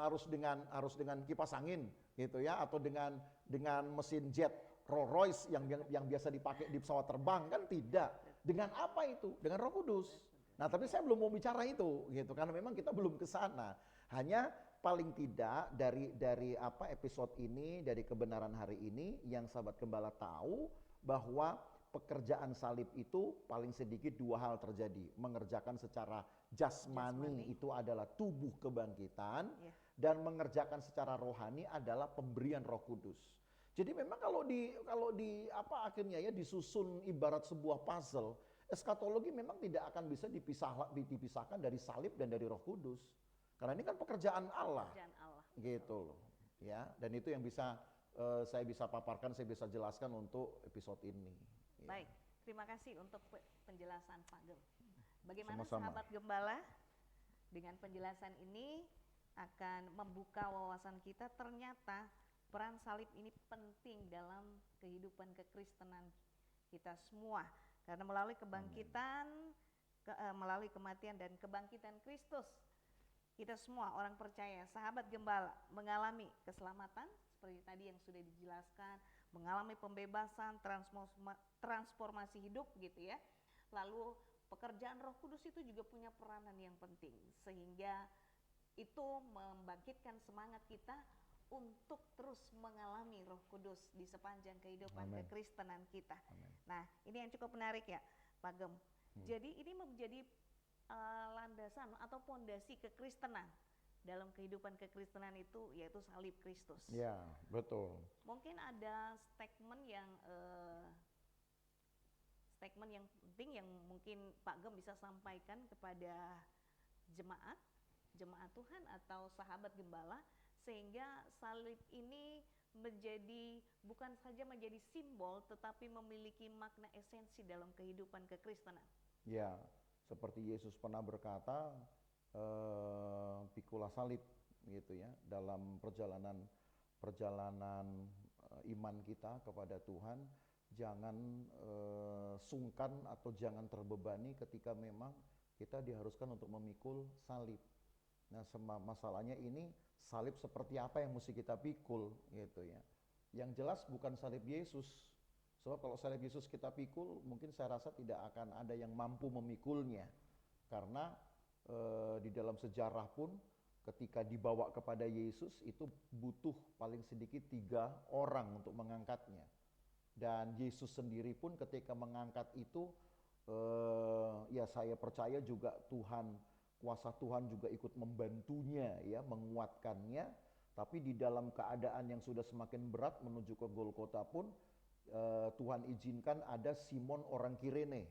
harus dengan kipas angin gitu ya, atau dengan mesin jet Rolls Royce yang biasa dipakai di pesawat terbang? Kan tidak. Dengan apa itu? Dengan Roh Kudus. Nah, tapi saya belum mau bicara itu gitu karena memang kita belum ke sana. Hanya paling tidak dari episode ini, dari kebenaran hari ini yang sahabat gembala tahu bahwa pekerjaan salib itu paling sedikit dua hal terjadi. Mengerjakan secara jasmani itu adalah tubuh kebangkitan, dan mengerjakan secara rohani adalah pemberian Roh Kudus. Jadi memang kalau akhirnya ya disusun ibarat sebuah puzzle, eskatologi memang tidak akan bisa dipisahkan dari salib dan dari Roh Kudus. Karena ini kan pekerjaan Allah. Gitu loh. Ya, dan itu yang bisa saya bisa paparkan, saya bisa jelaskan untuk episode ini. Baik, terima kasih untuk penjelasan Pak Gem. Bagaimana Sama-sama. sahabat gembala, dengan penjelasan ini akan membuka wawasan kita, ternyata peran salib ini penting dalam kehidupan kekristenan kita semua. Karena melalui kebangkitan, melalui kematian dan kebangkitan Kristus, kita semua orang percaya, sahabat gembala mengalami keselamatan, seperti tadi yang sudah dijelaskan, mengalami pembebasan, transformasi hidup gitu ya. Lalu pekerjaan Roh Kudus itu juga punya peranan yang penting, sehingga itu membangkitkan semangat kita untuk terus mengalami Roh Kudus di sepanjang kehidupan kekristenan kita. Nah, ini yang cukup menarik ya, Pak Gem. Jadi ini menjadi landasan atau fondasi kekristenan. Dalam kehidupan kekristenan itu yaitu salib Kristus. Ya, betul. Mungkin ada statement yang penting yang mungkin Pak Gem bisa sampaikan kepada jemaat Tuhan atau sahabat gembala, sehingga salib ini bukan saja menjadi simbol tetapi memiliki makna esensi dalam kehidupan kekristenan. Ya, seperti Yesus pernah berkata, pikulah salib gitu ya, dalam perjalanan iman kita kepada Tuhan. Jangan sungkan atau jangan terbebani ketika memang kita diharuskan untuk memikul salib. Nah, masalahnya ini salib seperti apa yang mesti kita pikul gitu ya. Yang jelas bukan salib Yesus. Sebab kalau salib Yesus kita pikul, mungkin saya rasa tidak akan ada yang mampu memikulnya. Karena di dalam sejarah pun ketika dibawa kepada Yesus itu butuh paling sedikit 3 orang untuk mengangkatnya. Dan Yesus sendiri pun ketika mengangkat itu, ya saya percaya juga kuasa Tuhan juga ikut membantunya ya, menguatkannya. Tapi di dalam keadaan yang sudah semakin berat menuju ke Golgota pun, Tuhan izinkan ada Simon orang Kirene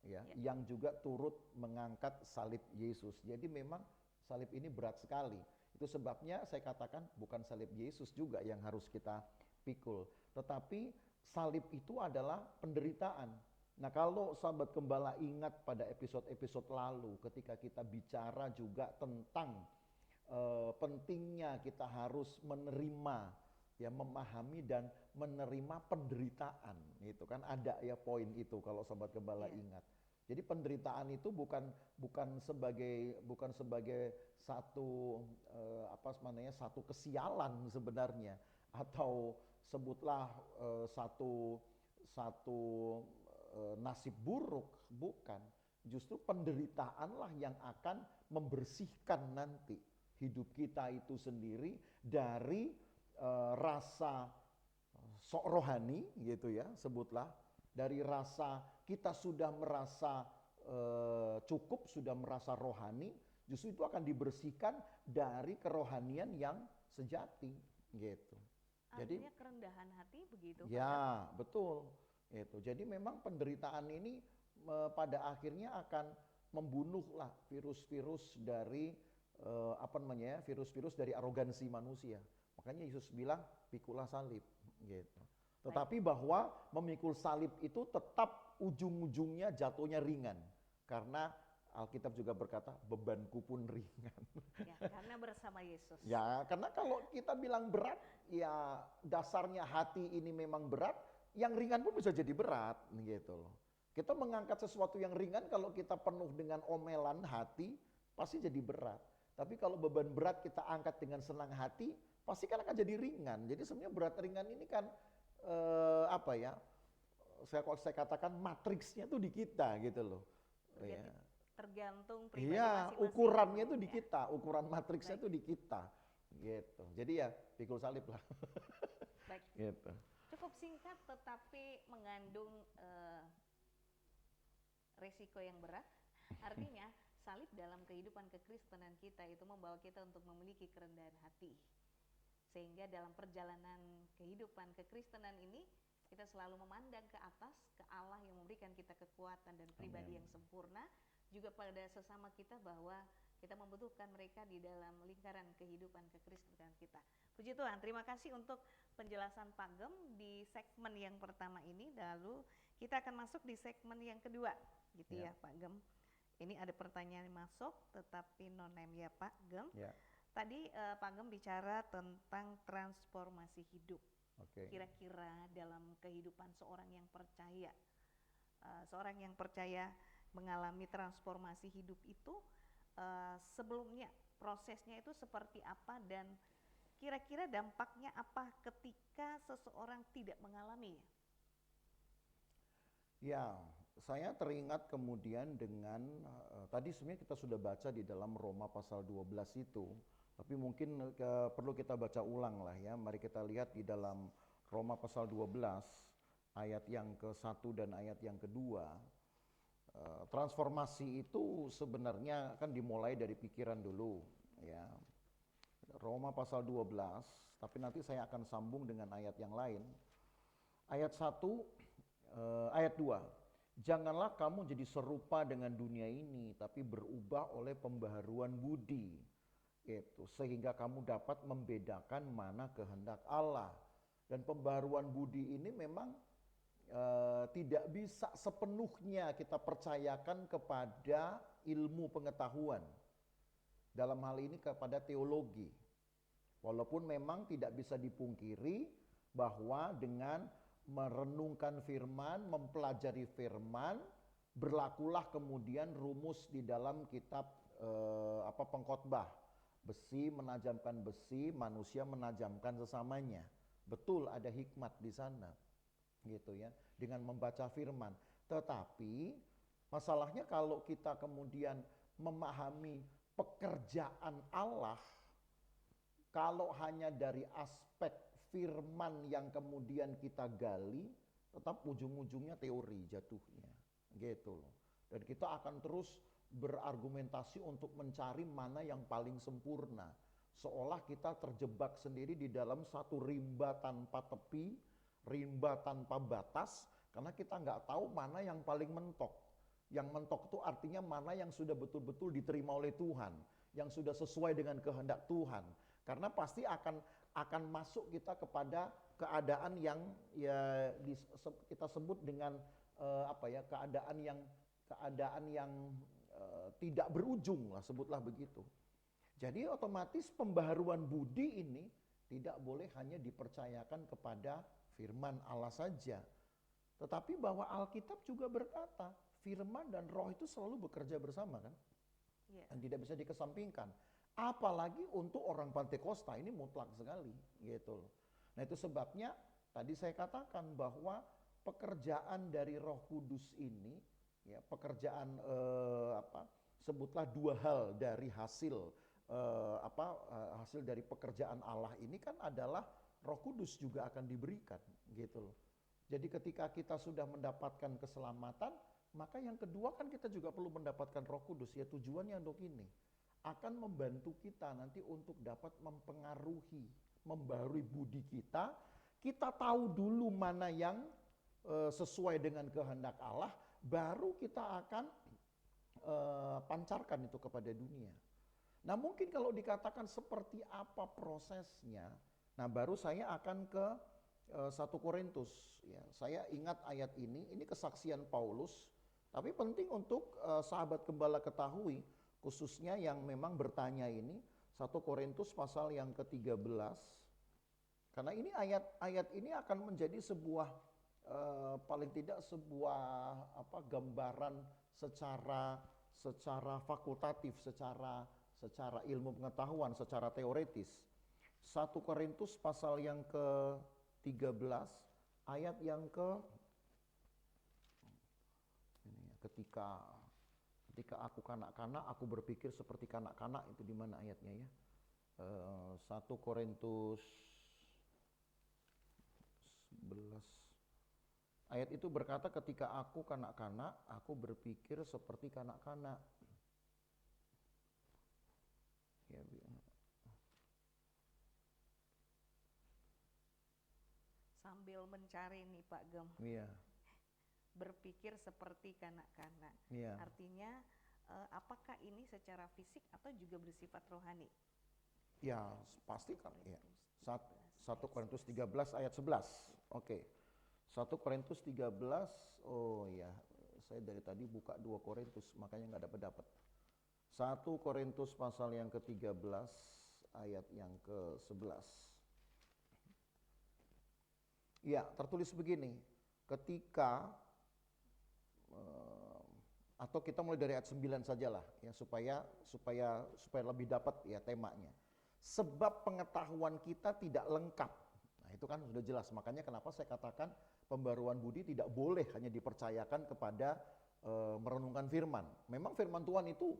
ya, yang juga turut mengangkat salib Yesus. Jadi memang salib ini berat sekali. Itu sebabnya saya katakan bukan salib Yesus juga yang harus kita pikul, tetapi salib itu adalah penderitaan. Nah, kalau sahabat gembala ingat pada episode-episode lalu ketika kita bicara juga tentang pentingnya kita harus menerima ya, memahami dan menerima penderitaan, itu kan ada ya poin itu kalau sahabat gembala ingat. Jadi penderitaan itu bukan sebagai satu satu kesialan sebenarnya, atau sebutlah satu nasib buruk, bukan. Justru penderitaanlah yang akan membersihkan nanti hidup kita itu sendiri dari rasa sok rohani gitu ya, sebutlah dari rasa kita sudah merasa cukup, sudah merasa rohani, justru itu akan dibersihkan dari kerohanian yang sejati gitu. Jadi Artinya kerendahan hati begitu, Pak Gem? ya, betul. Itu. Jadi memang penderitaan ini pada akhirnya akan membunuhlah virus-virus dari apa namanya ya, virus-virus dari arogansi manusia. Makanya Yesus bilang pikulah salib gitu. Baik. Tetapi bahwa memikul salib itu tetap ujung-ujungnya jatuhnya ringan. Karena Alkitab juga berkata bebanku pun ringan. Ya, karena bersama Yesus. Ya, karena kalau kita bilang berat, ya dasarnya hati ini memang berat, yang ringan pun bisa jadi berat, gitu loh. Kita mengangkat sesuatu yang ringan kalau kita penuh dengan omelan hati, pasti jadi berat. Tapi kalau beban berat kita angkat dengan senang hati, pasti kan akan jadi ringan. Jadi sebenarnya berat ringan ini kan apa ya? Saya katakan matriksnya tuh di kita gitu loh. Ya. Tergantung pribadi Iya, masing-masing. ukurannya tuh di Ya. kita, ukuran matriksnya tuh di kita, gitu. Jadi ya pikul salib lah, Baik, gitu. cukup singkat tetapi mengandung resiko yang berat. Artinya salib dalam kehidupan kekristenan kita itu membawa kita untuk memiliki kerendahan hati. Sehingga dalam perjalanan kehidupan kekristenan ini kita selalu memandang ke atas, ke Allah yang memberikan kita kekuatan dan pribadi Amin. yang sempurna, juga pada sesama kita bahwa kita membutuhkan mereka di dalam lingkaran kehidupan kekristenan kita. Puji Tuhan, terima kasih untuk penjelasan Pak Gem di segmen yang pertama ini. Lalu kita akan masuk di segmen yang kedua, gitu ya Pak Gem. Ini ada pertanyaan yang masuk, tetapi non name ya Pak Gem. Ya, Tadi Pak Gem bicara tentang transformasi hidup. oke. Kira-kira dalam kehidupan seorang yang percaya, seorang yang percaya mengalami transformasi hidup itu sebelumnya prosesnya itu seperti apa dan kira-kira dampaknya apa ketika seseorang tidak mengalaminya? Ya, saya teringat kemudian dengan tadi sebenarnya kita sudah baca di dalam Roma pasal 12 itu, tapi mungkin perlu kita baca ulang lah ya. Mari kita lihat di dalam Roma pasal 12 ayat yang ke-1 dan ayat yang kedua. Transformasi itu sebenarnya kan dimulai dari pikiran dulu ya. Roma pasal 12, tapi nanti saya akan sambung dengan ayat yang lain. Ayat 1, ayat 2. Janganlah kamu jadi serupa dengan dunia ini, tapi berubah oleh pembaharuan budi. Itu sehingga kamu dapat membedakan mana kehendak Allah. Dan pembaharuan budi ini memang tidak bisa sepenuhnya kita percayakan kepada ilmu pengetahuan. Dalam hal ini kepada teologi. Walaupun memang tidak bisa dipungkiri bahwa dengan merenungkan firman, mempelajari firman, berlakulah kemudian rumus di dalam kitab pengkhotbah. Besi menajamkan besi, manusia menajamkan sesamanya. Betul ada hikmat di sana. Gitu ya, dengan membaca firman. Tetapi masalahnya kalau kita kemudian memahami pekerjaan Allah, kalau hanya dari aspek firman yang kemudian kita gali, tetap ujung-ujungnya teori jatuhnya, gitu loh. Dan kita akan terus berargumentasi untuk mencari mana yang paling sempurna. Seolah kita terjebak sendiri di dalam satu rimba tanpa tepi, rimba tanpa batas, karena kita nggak tahu mana yang paling mentok. Yang mentok itu artinya mana yang sudah betul-betul diterima oleh Tuhan, yang sudah sesuai dengan kehendak Tuhan. Karena pasti akan masuk kita kepada keadaan yang ya kita sebut dengan keadaan yang tidak berujung lah, sebutlah begitu. Jadi otomatis pembaharuan budi ini tidak boleh hanya dipercayakan kepada firman Allah saja. Tetapi bahwa Alkitab juga berkata, firman dan roh itu selalu bekerja bersama kan? Dan tidak bisa dikesampingkan. Apalagi untuk orang Pantekosta ini mutlak sekali gitu loh. Nah itu sebabnya tadi saya katakan bahwa pekerjaan dari Roh Kudus ini ya pekerjaan sebutlah dua hal dari hasil hasil dari pekerjaan Allah ini kan adalah Roh Kudus juga akan diberikan gitu loh. Jadi ketika kita sudah mendapatkan keselamatan, maka yang kedua kan kita juga perlu mendapatkan Roh Kudus, ya tujuannya untuk ini. Akan membantu kita nanti untuk dapat mempengaruhi, membarui budi kita. Kita tahu dulu mana yang sesuai dengan kehendak Allah, baru kita akan pancarkan itu kepada dunia. Nah mungkin kalau dikatakan seperti apa prosesnya, nah baru saya akan ke 1 Korintus. Ya, saya ingat ayat ini kesaksian Paulus, tapi penting untuk sahabat gembala ketahui, khususnya yang memang bertanya ini, 1 Korintus pasal yang ke-13. Karena ini ayat ini akan menjadi sebuah paling tidak sebuah gambaran secara fakultatif, secara ilmu pengetahuan, secara teoretis. 1 Korintus pasal yang ke-13 ayat yang ketika aku kanak-kanak aku berpikir seperti kanak-kanak, itu di mana ayatnya ya? 1 Korintus 11 ayat itu berkata, ketika aku kanak-kanak aku berpikir seperti kanak-kanak. Ya, sambil mencari nih Pak Gem. iya. Berpikir seperti kanak-kanak. Iya. Artinya apakah ini secara fisik atau juga bersifat rohani? Ya, pasti kan ya. 1 Korintus 13 ayat 11. Oke. 1 Korintus 13. Oh ya, saya dari tadi buka 2 Korintus makanya nggak dapat. 1 Korintus pasal yang ke-13 ayat yang ke-11. Ya, tertulis begini. Ketika atau kita mulai dari ayat 9 sajalah ya, supaya lebih dapat ya temanya. Sebab pengetahuan kita tidak lengkap. Nah, itu kan sudah jelas. Makanya kenapa saya katakan pembaruan budi tidak boleh hanya dipercayakan kepada merenungkan firman. Memang firman Tuhan itu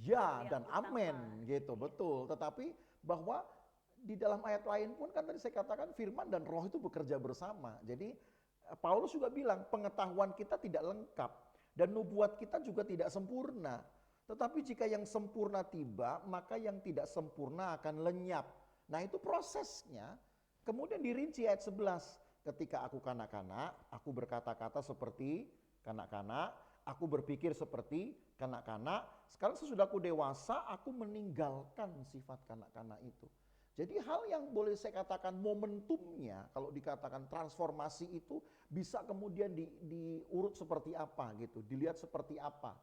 ya dan amin gitu, betul. Tetapi bahwa di dalam ayat lain pun kan tadi saya katakan firman dan roh itu bekerja bersama. Jadi Paulus juga bilang pengetahuan kita tidak lengkap dan nubuat kita juga tidak sempurna. Tetapi jika yang sempurna tiba, maka yang tidak sempurna akan lenyap. Nah itu prosesnya. Kemudian dirinci ayat 11. Ketika aku kanak-kanak, aku berkata-kata seperti kanak-kanak, aku berpikir seperti kanak-kanak. Sekarang sesudah aku dewasa, aku meninggalkan sifat kanak-kanak itu. Jadi hal yang boleh saya katakan momentumnya, kalau dikatakan transformasi itu bisa kemudian diurut seperti apa gitu, dilihat seperti apa.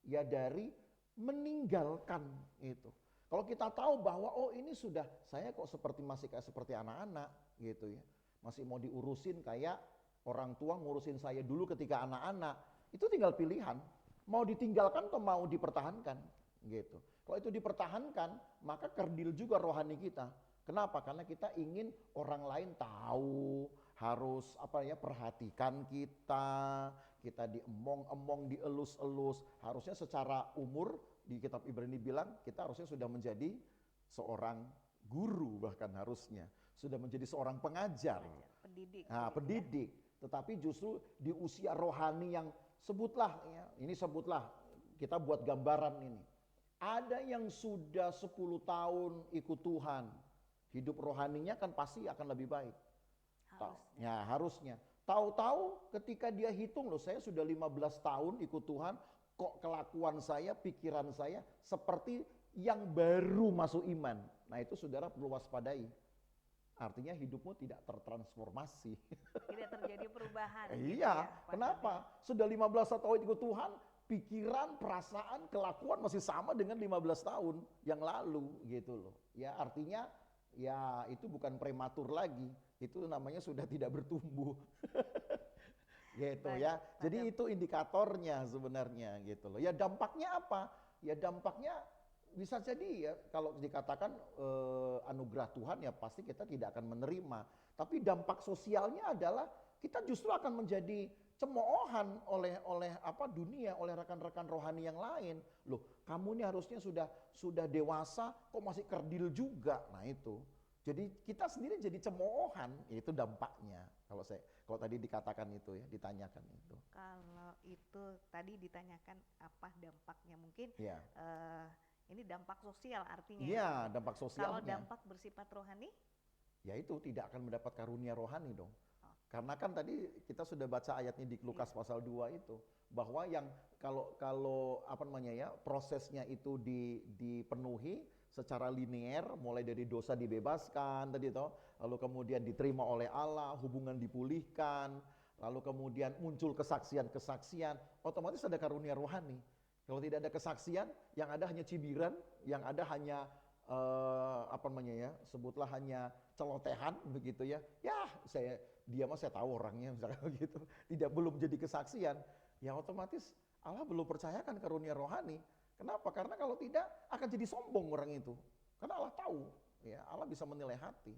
Ya dari meninggalkan itu. Kalau kita tahu bahwa oh ini sudah, saya kok masih kayak seperti anak-anak gitu ya. Masih mau diurusin kayak orang tua ngurusin saya dulu ketika anak-anak. Itu tinggal pilihan, mau ditinggalkan atau mau dipertahankan gitu. Kalau itu dipertahankan, maka kerdil juga rohani kita. Kenapa? Karena kita ingin orang lain tahu, harus perhatikan kita diemong-emong, dielus-elus. Harusnya secara umur di kitab Ibrani bilang kita harusnya sudah menjadi seorang guru, bahkan harusnya sudah menjadi seorang pengajar, pendidik. Nah, pendidik. Tetapi justru di usia rohani yang sebutlah kita buat gambaran ini. Ada yang sudah 10 tahun ikut Tuhan, hidup rohaninya kan pasti akan lebih baik. Harusnya. Tahu-tahu ketika dia hitung, loh saya sudah 15 tahun ikut Tuhan, kok kelakuan saya, pikiran saya seperti yang baru masuk iman. Nah itu saudara perlu waspadai. Artinya hidupmu tidak tertransformasi. Tidak terjadi perubahan. Iya, kenapa? Sudah 15 tahun ikut Tuhan, pikiran, perasaan, kelakuan masih sama dengan 15 tahun yang lalu gitu loh. Ya artinya ya itu bukan prematur lagi, itu namanya sudah tidak bertumbuh. Gitu ya. Jadi itu indikatornya sebenarnya gitu loh. Ya dampaknya apa? Ya dampaknya bisa jadi ya kalau dikatakan anugerah Tuhan ya pasti kita tidak akan menerima. Tapi dampak sosialnya adalah kita justru akan menjadi cemoohan oleh dunia, oleh rekan-rekan rohani yang lain. Loh, kamu ini harusnya sudah dewasa kok masih kerdil juga. Nah, itu. Jadi kita sendiri jadi cemoohan, itu dampaknya. Kalau tadi dikatakan itu ya, ditanyakan itu. Kalau itu tadi ditanyakan apa dampaknya mungkin Ya. ini dampak sosial artinya. Iya, dampak sosialnya. Kalau dampak bersifat rohani? ya itu tidak akan mendapat karunia rohani dong. Oh, Karena kan tadi kita sudah baca ayatnya di Lukas pasal 2 itu, bahwa yang kalau kalau apa namanya ya, prosesnya itu dipenuhi secara linear, mulai dari dosa dibebaskan tadi toh, lalu kemudian diterima oleh Allah, hubungan dipulihkan, lalu kemudian muncul kesaksian-kesaksian, otomatis ada karunia rohani. Kalau tidak ada kesaksian, yang ada hanya cibiran, yang ada hanya apa namanya ya, sebutlah hanya celotehan begitu ya. Ya, dia mah saya tahu orangnya misalnya begitu. Tidak belum jadi kesaksian, ya otomatis Allah belum percayakan karunia rohani. Kenapa? Karena kalau tidak akan jadi sombong orang itu. Karena Allah tahu, ya Allah bisa menilai hati.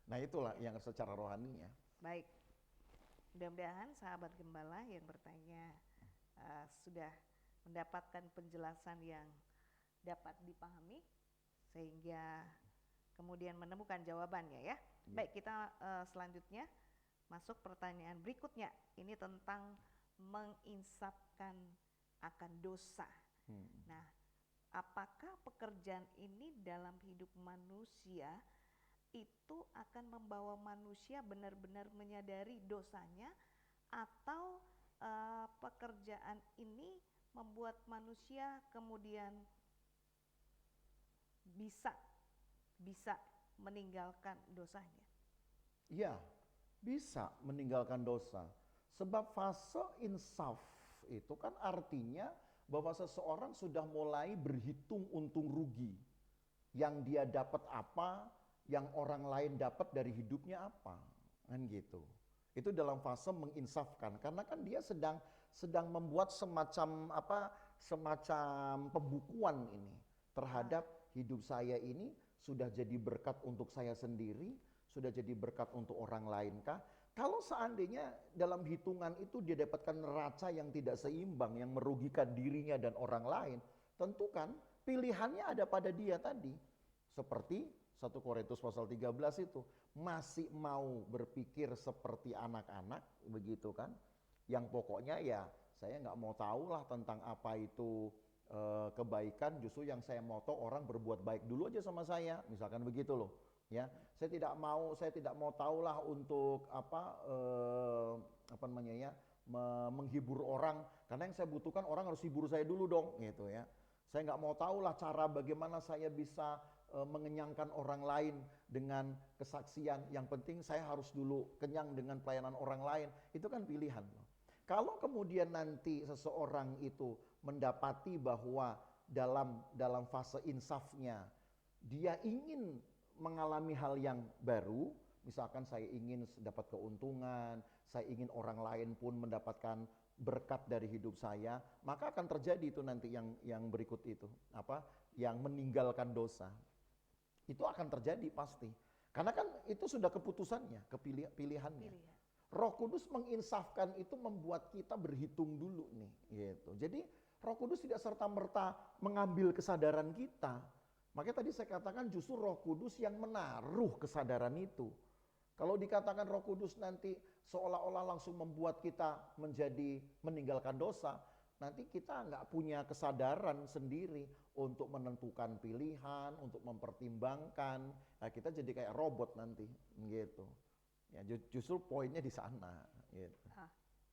Nah, itulah yang secara rohaninya. baik. Mudah-mudahan sahabat gembala yang bertanya sudah mendapatkan penjelasan yang dapat dipahami sehingga kemudian menemukan jawabannya ya. Baik, kita selanjutnya masuk pertanyaan berikutnya. Ini tentang menginsafkan akan dosa. Nah, apakah pekerjaan ini dalam hidup manusia itu akan membawa manusia benar-benar menyadari dosanya, atau pekerjaan ini membuat manusia kemudian bisa meninggalkan dosanya? Ya, bisa meninggalkan dosa. Sebab fase insaf itu kan artinya bahwa seseorang sudah mulai berhitung untung rugi. Yang dia dapat apa, yang orang lain dapat dari hidupnya apa. Kan gitu. Itu dalam fase menginsafkan, karena kan dia sedang membuat semacam pembukuan ini terhadap hidup saya ini sudah jadi berkat untuk saya sendiri, sudah jadi berkat untuk orang lain kah? Kalau seandainya dalam hitungan itu dia dapatkan neraca yang tidak seimbang, yang merugikan dirinya dan orang lain, tentu kan pilihannya ada pada dia tadi. Seperti 1 Korintus pasal 13 itu, masih mau berpikir seperti anak-anak, begitu kan? Yang pokoknya ya saya nggak mau tahu lah tentang apa itu kebaikan, justru yang saya mau tahu orang berbuat baik dulu aja sama saya, misalkan begitu loh. Ya, saya tidak mau tahulah untuk apa namanya ya, menghibur orang, karena yang saya butuhkan orang harus hibur saya dulu dong, gitu ya. Saya nggak mau tahulah cara bagaimana saya bisa mengenyangkan orang lain dengan kesaksian. Yang penting saya harus dulu kenyang dengan pelayanan orang lain. Itu kan pilihan. Kalau kemudian nanti seseorang itu mendapati bahwa dalam fase insafnya dia ingin mengalami hal yang baru, misalkan saya ingin dapat keuntungan, saya ingin orang lain pun mendapatkan berkat dari hidup saya, maka akan terjadi itu nanti yang berikut itu, yang meninggalkan dosa. Itu akan terjadi pasti. Karena kan itu sudah keputusannya, pilihannya. Roh Kudus menginsafkan itu membuat kita berhitung dulu nih, gitu. Jadi Roh Kudus tidak serta-merta mengambil kesadaran kita. Makanya tadi saya katakan justru Roh Kudus yang menaruh kesadaran itu. Kalau dikatakan Roh Kudus nanti seolah-olah langsung membuat kita menjadi meninggalkan dosa, nanti kita nggak punya kesadaran sendiri untuk menentukan pilihan, untuk mempertimbangkan. Nah, kita jadi kayak robot nanti, gitu. Ya, justru poinnya di sana. Gitu.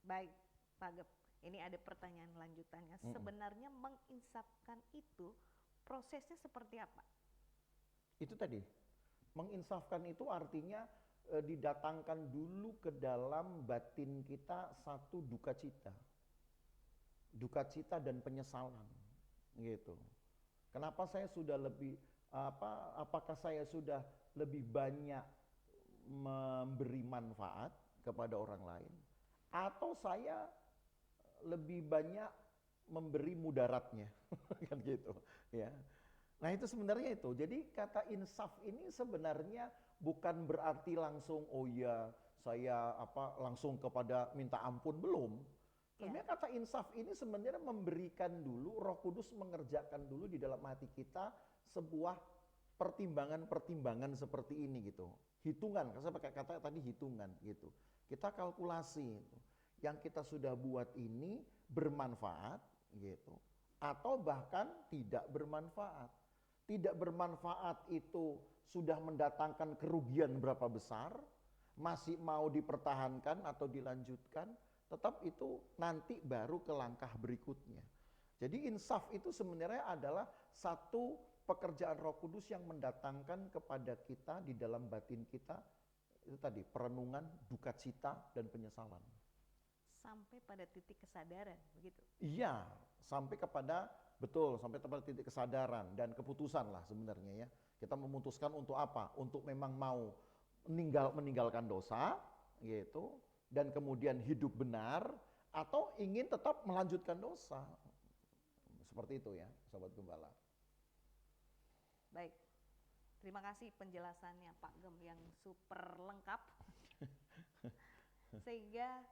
Baik, Pak Gep. Ini ada pertanyaan lanjutannya. Sebenarnya menginsafkan itu prosesnya seperti apa? Itu tadi, menginsafkan itu artinya didatangkan dulu ke dalam batin kita satu duka cita dan penyesalan, gitu. Kenapa saya sudah apakah saya sudah lebih banyak memberi manfaat kepada orang lain, atau saya lebih banyak memberi mudaratnya, kan gitu, ya. Nah itu sebenarnya itu. Jadi kata insaf ini sebenarnya bukan berarti langsung oh ya saya langsung kepada minta ampun, belum. Sebenarnya kata insaf ini sebenarnya memberikan dulu, Roh Kudus mengerjakan dulu di dalam hati kita sebuah pertimbangan-pertimbangan seperti ini gitu. Hitungan, saya pakai kata tadi hitungan gitu. Kita kalkulasi itu. Yang kita sudah buat ini bermanfaat gitu, atau bahkan tidak bermanfaat. Tidak bermanfaat itu sudah mendatangkan kerugian berapa besar, masih mau dipertahankan atau dilanjutkan, tetap itu nanti baru ke langkah berikutnya. Jadi insaf itu sebenarnya adalah satu pekerjaan Roh Kudus yang mendatangkan kepada kita di dalam batin kita, itu tadi perenungan, duka cita, dan penyesalan. Sampai pada titik kesadaran, begitu? Iya, sampai kepada, betul, sampai kepada titik kesadaran dan keputusan lah sebenarnya ya. Kita memutuskan untuk apa? Untuk memang mau meninggalkan dosa, gitu, dan kemudian hidup benar, atau ingin tetap melanjutkan dosa. Seperti itu ya, Sobat Gembala. Baik, terima kasih penjelasannya Pak Gem yang super lengkap. Sehingga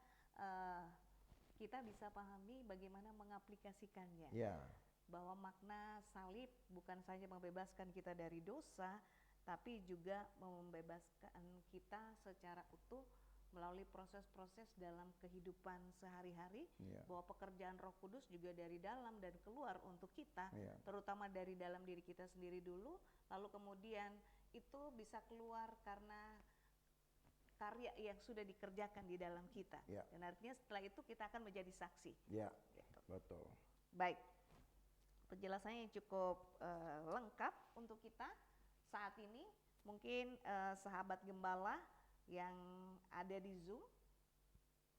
kita bisa pahami bagaimana mengaplikasikannya. Ya. Bahwa makna salib bukan saja membebaskan kita dari dosa, tapi juga membebaskan kita secara utuh melalui proses-proses dalam kehidupan sehari-hari, bahwa pekerjaan Roh Kudus juga dari dalam dan keluar untuk kita, terutama dari dalam diri kita sendiri dulu, lalu kemudian itu bisa keluar karena karya yang sudah dikerjakan di dalam kita. Dan artinya setelah itu kita akan menjadi saksi. Ya, gitu. Betul. Baik, penjelasannya yang cukup lengkap untuk kita saat ini. Mungkin sahabat gembala yang ada di Zoom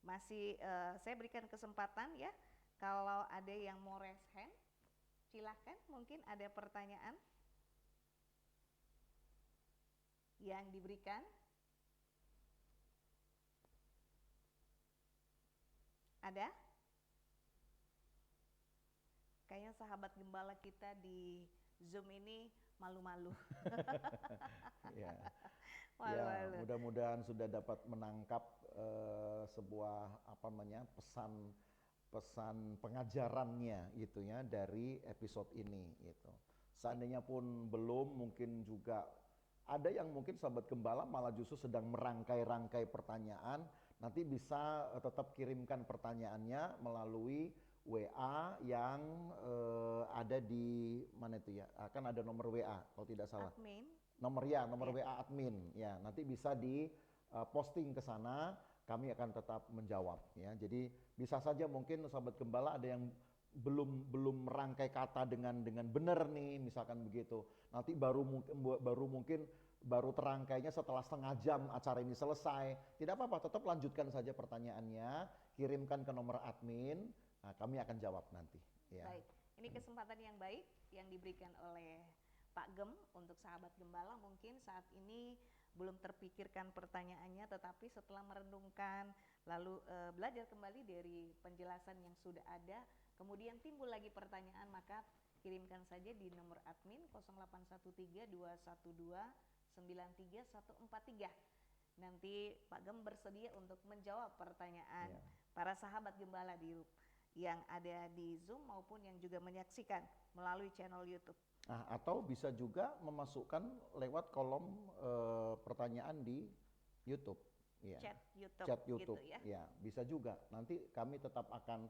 masih saya berikan kesempatan ya, kalau ada yang mau raise hand silahkan, mungkin ada pertanyaan yang diberikan. Ada? Kayaknya sahabat gembala kita di Zoom ini malu-malu. Ya, mudah-mudahan sudah dapat menangkap sebuah pesan pengajarannya gitu ya dari episode ini gitu. Seandainya pun belum, mungkin juga ada yang mungkin sahabat gembala malah justru sedang merangkai-rangkai pertanyaan, nanti bisa tetap kirimkan pertanyaannya melalui WA yang ada di mana itu ya, akan ada nomor WA kalau tidak salah. Admin. Nomor WA admin ya, nanti bisa di posting ke sana, kami akan tetap menjawab ya. Jadi bisa saja mungkin sahabat gembala ada yang belum merangkai kata dengan benar nih, misalkan begitu. Nanti baru mungkin terangkainya setelah setengah jam acara ini selesai. Tidak apa-apa, tetap lanjutkan saja pertanyaannya, kirimkan ke nomor admin. Nah, kami akan jawab nanti. Ya. Baik, ini kesempatan yang baik yang diberikan oleh Pak Gem untuk sahabat gembala. Mungkin saat ini belum terpikirkan pertanyaannya, tetapi setelah merenungkan lalu belajar kembali dari penjelasan yang sudah ada, kemudian timbul lagi pertanyaan, maka kirimkan saja di nomor admin 081321293143. Nanti Pak Gem bersedia untuk menjawab pertanyaan para sahabat gembala yang ada di Zoom maupun yang juga menyaksikan melalui channel YouTube. Nah, atau bisa juga memasukkan lewat kolom pertanyaan di YouTube. Ya. Chat YouTube. Gitu ya. Ya, bisa juga. Nanti kami tetap akan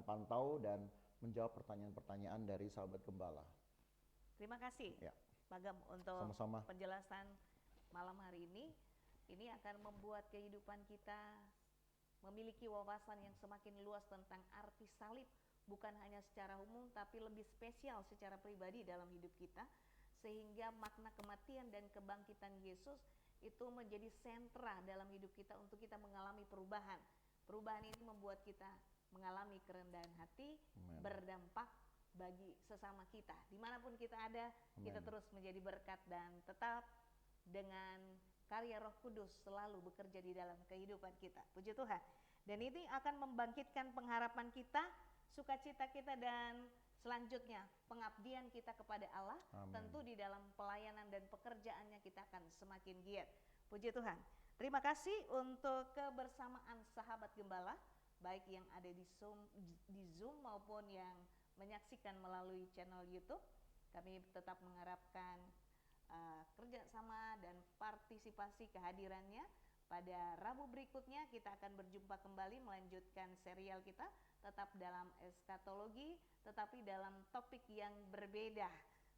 pantau dan menjawab pertanyaan-pertanyaan dari sahabat gembala. Terima kasih Pak Gem untuk sama-sama penjelasan malam hari ini. Ini akan membuat kehidupan kita memiliki wawasan yang semakin luas tentang arti salib, bukan hanya secara umum tapi lebih spesial secara pribadi dalam hidup kita, sehingga makna kematian dan kebangkitan Yesus itu menjadi sentra dalam hidup kita untuk kita mengalami perubahan. Perubahan ini membuat kita mengalami kerendahan hati, berdampak bagi sesama kita. Dimanapun kita ada, kita terus menjadi berkat dan tetap dengan karya Roh Kudus selalu bekerja di dalam kehidupan kita. Puji Tuhan. Dan ini akan membangkitkan pengharapan kita, sukacita kita, dan selanjutnya pengabdian kita kepada Allah. Amen. Tentu di dalam pelayanan dan pekerjaannya kita akan semakin giat. Puji Tuhan. Terima kasih untuk kebersamaan sahabat gembala, baik yang ada di Zoom maupun yang menyaksikan melalui channel YouTube. Kami tetap mengharapkan kerjasama dan partisipasi kehadirannya. Pada Rabu berikutnya kita akan berjumpa kembali melanjutkan serial kita, tetap dalam eskatologi tetapi dalam topik yang berbeda.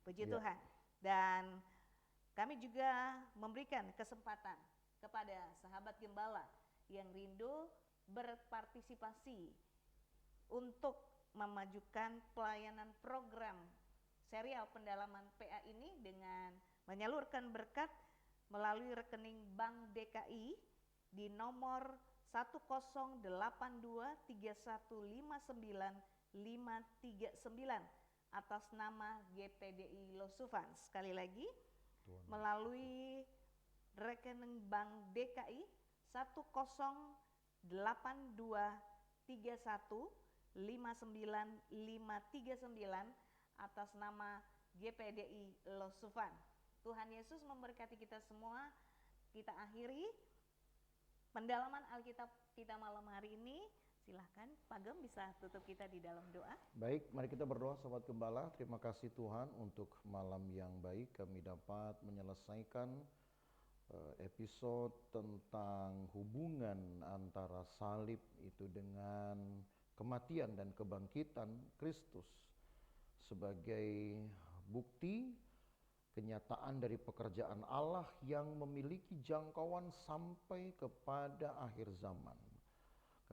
Puji Tuhan. Dan Kami juga memberikan kesempatan kepada sahabat gembala yang rindu berpartisipasi untuk memajukan pelayanan program serial pendalaman PA ini dengan menyalurkan berkat melalui rekening Bank DKI di nomor 10823159539 atas nama GPDI Losuvan. Sekali lagi, melalui rekening Bank DKI 10823159539 atas nama GPDI Losuvan. Tuhan Yesus memberkati kita semua. Kita akhiri pendalaman Alkitab kita malam hari ini. Silahkan Pak Gem bisa tutup kita di dalam doa. Baik, mari kita berdoa Sobat Gembala. Terima kasih Tuhan untuk malam yang baik kami dapat menyelesaikan episode tentang hubungan antara salib itu dengan kematian dan kebangkitan Kristus sebagai bukti kenyataan dari pekerjaan Allah yang memiliki jangkauan sampai kepada akhir zaman.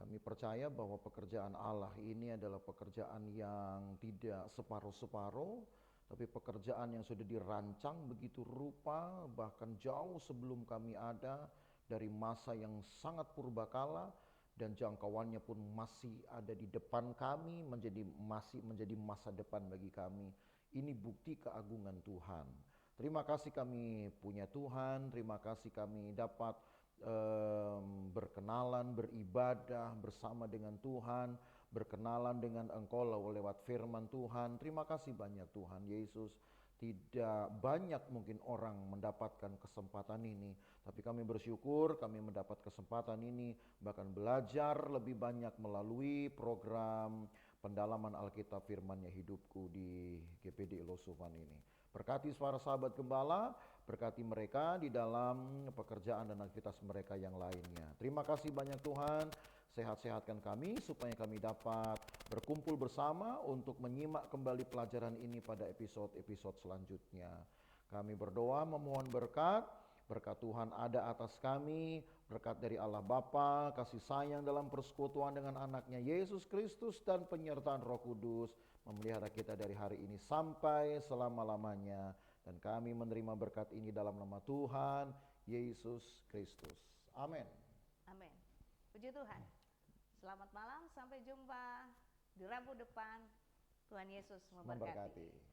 Kami percaya bahwa pekerjaan Allah ini adalah pekerjaan yang tidak separuh-separuh, tapi pekerjaan yang sudah dirancang begitu rupa, bahkan jauh sebelum kami ada, dari masa yang sangat purbakala, dan jangkauannya pun masih ada di depan kami, masih menjadi masa depan bagi kami. Ini bukti keagungan Tuhan. Terima kasih kami punya Tuhan, terima kasih kami dapat berkenalan, beribadah bersama dengan Tuhan, berkenalan dengan Engkau lewat firman Tuhan. Terima kasih banyak Tuhan Yesus. Tidak banyak mungkin orang mendapatkan kesempatan ini, tapi kami bersyukur kami mendapat kesempatan ini, bahkan belajar lebih banyak melalui program pendalaman Alkitab Firman-Nya Hidupku di GPD Losuvan ini. Berkati para sahabat gembala, berkati mereka di dalam pekerjaan dan aktivitas mereka yang lainnya. Terima kasih banyak Tuhan, sehat-sehatkan kami supaya kami dapat berkumpul bersama untuk menyimak kembali pelajaran ini pada episode-episode selanjutnya. Kami berdoa memohon berkat Tuhan ada atas kami, berkat dari Allah Bapa, kasih sayang dalam persekutuan dengan anaknya Yesus Kristus dan penyertaan Roh Kudus memelihara kita dari hari ini sampai selama-lamanya. Dan kami menerima berkat ini dalam nama Tuhan Yesus Kristus. Amin. Amin. Puji Tuhan. Selamat malam, sampai jumpa di Rabu depan. Tuhan Yesus memberkati.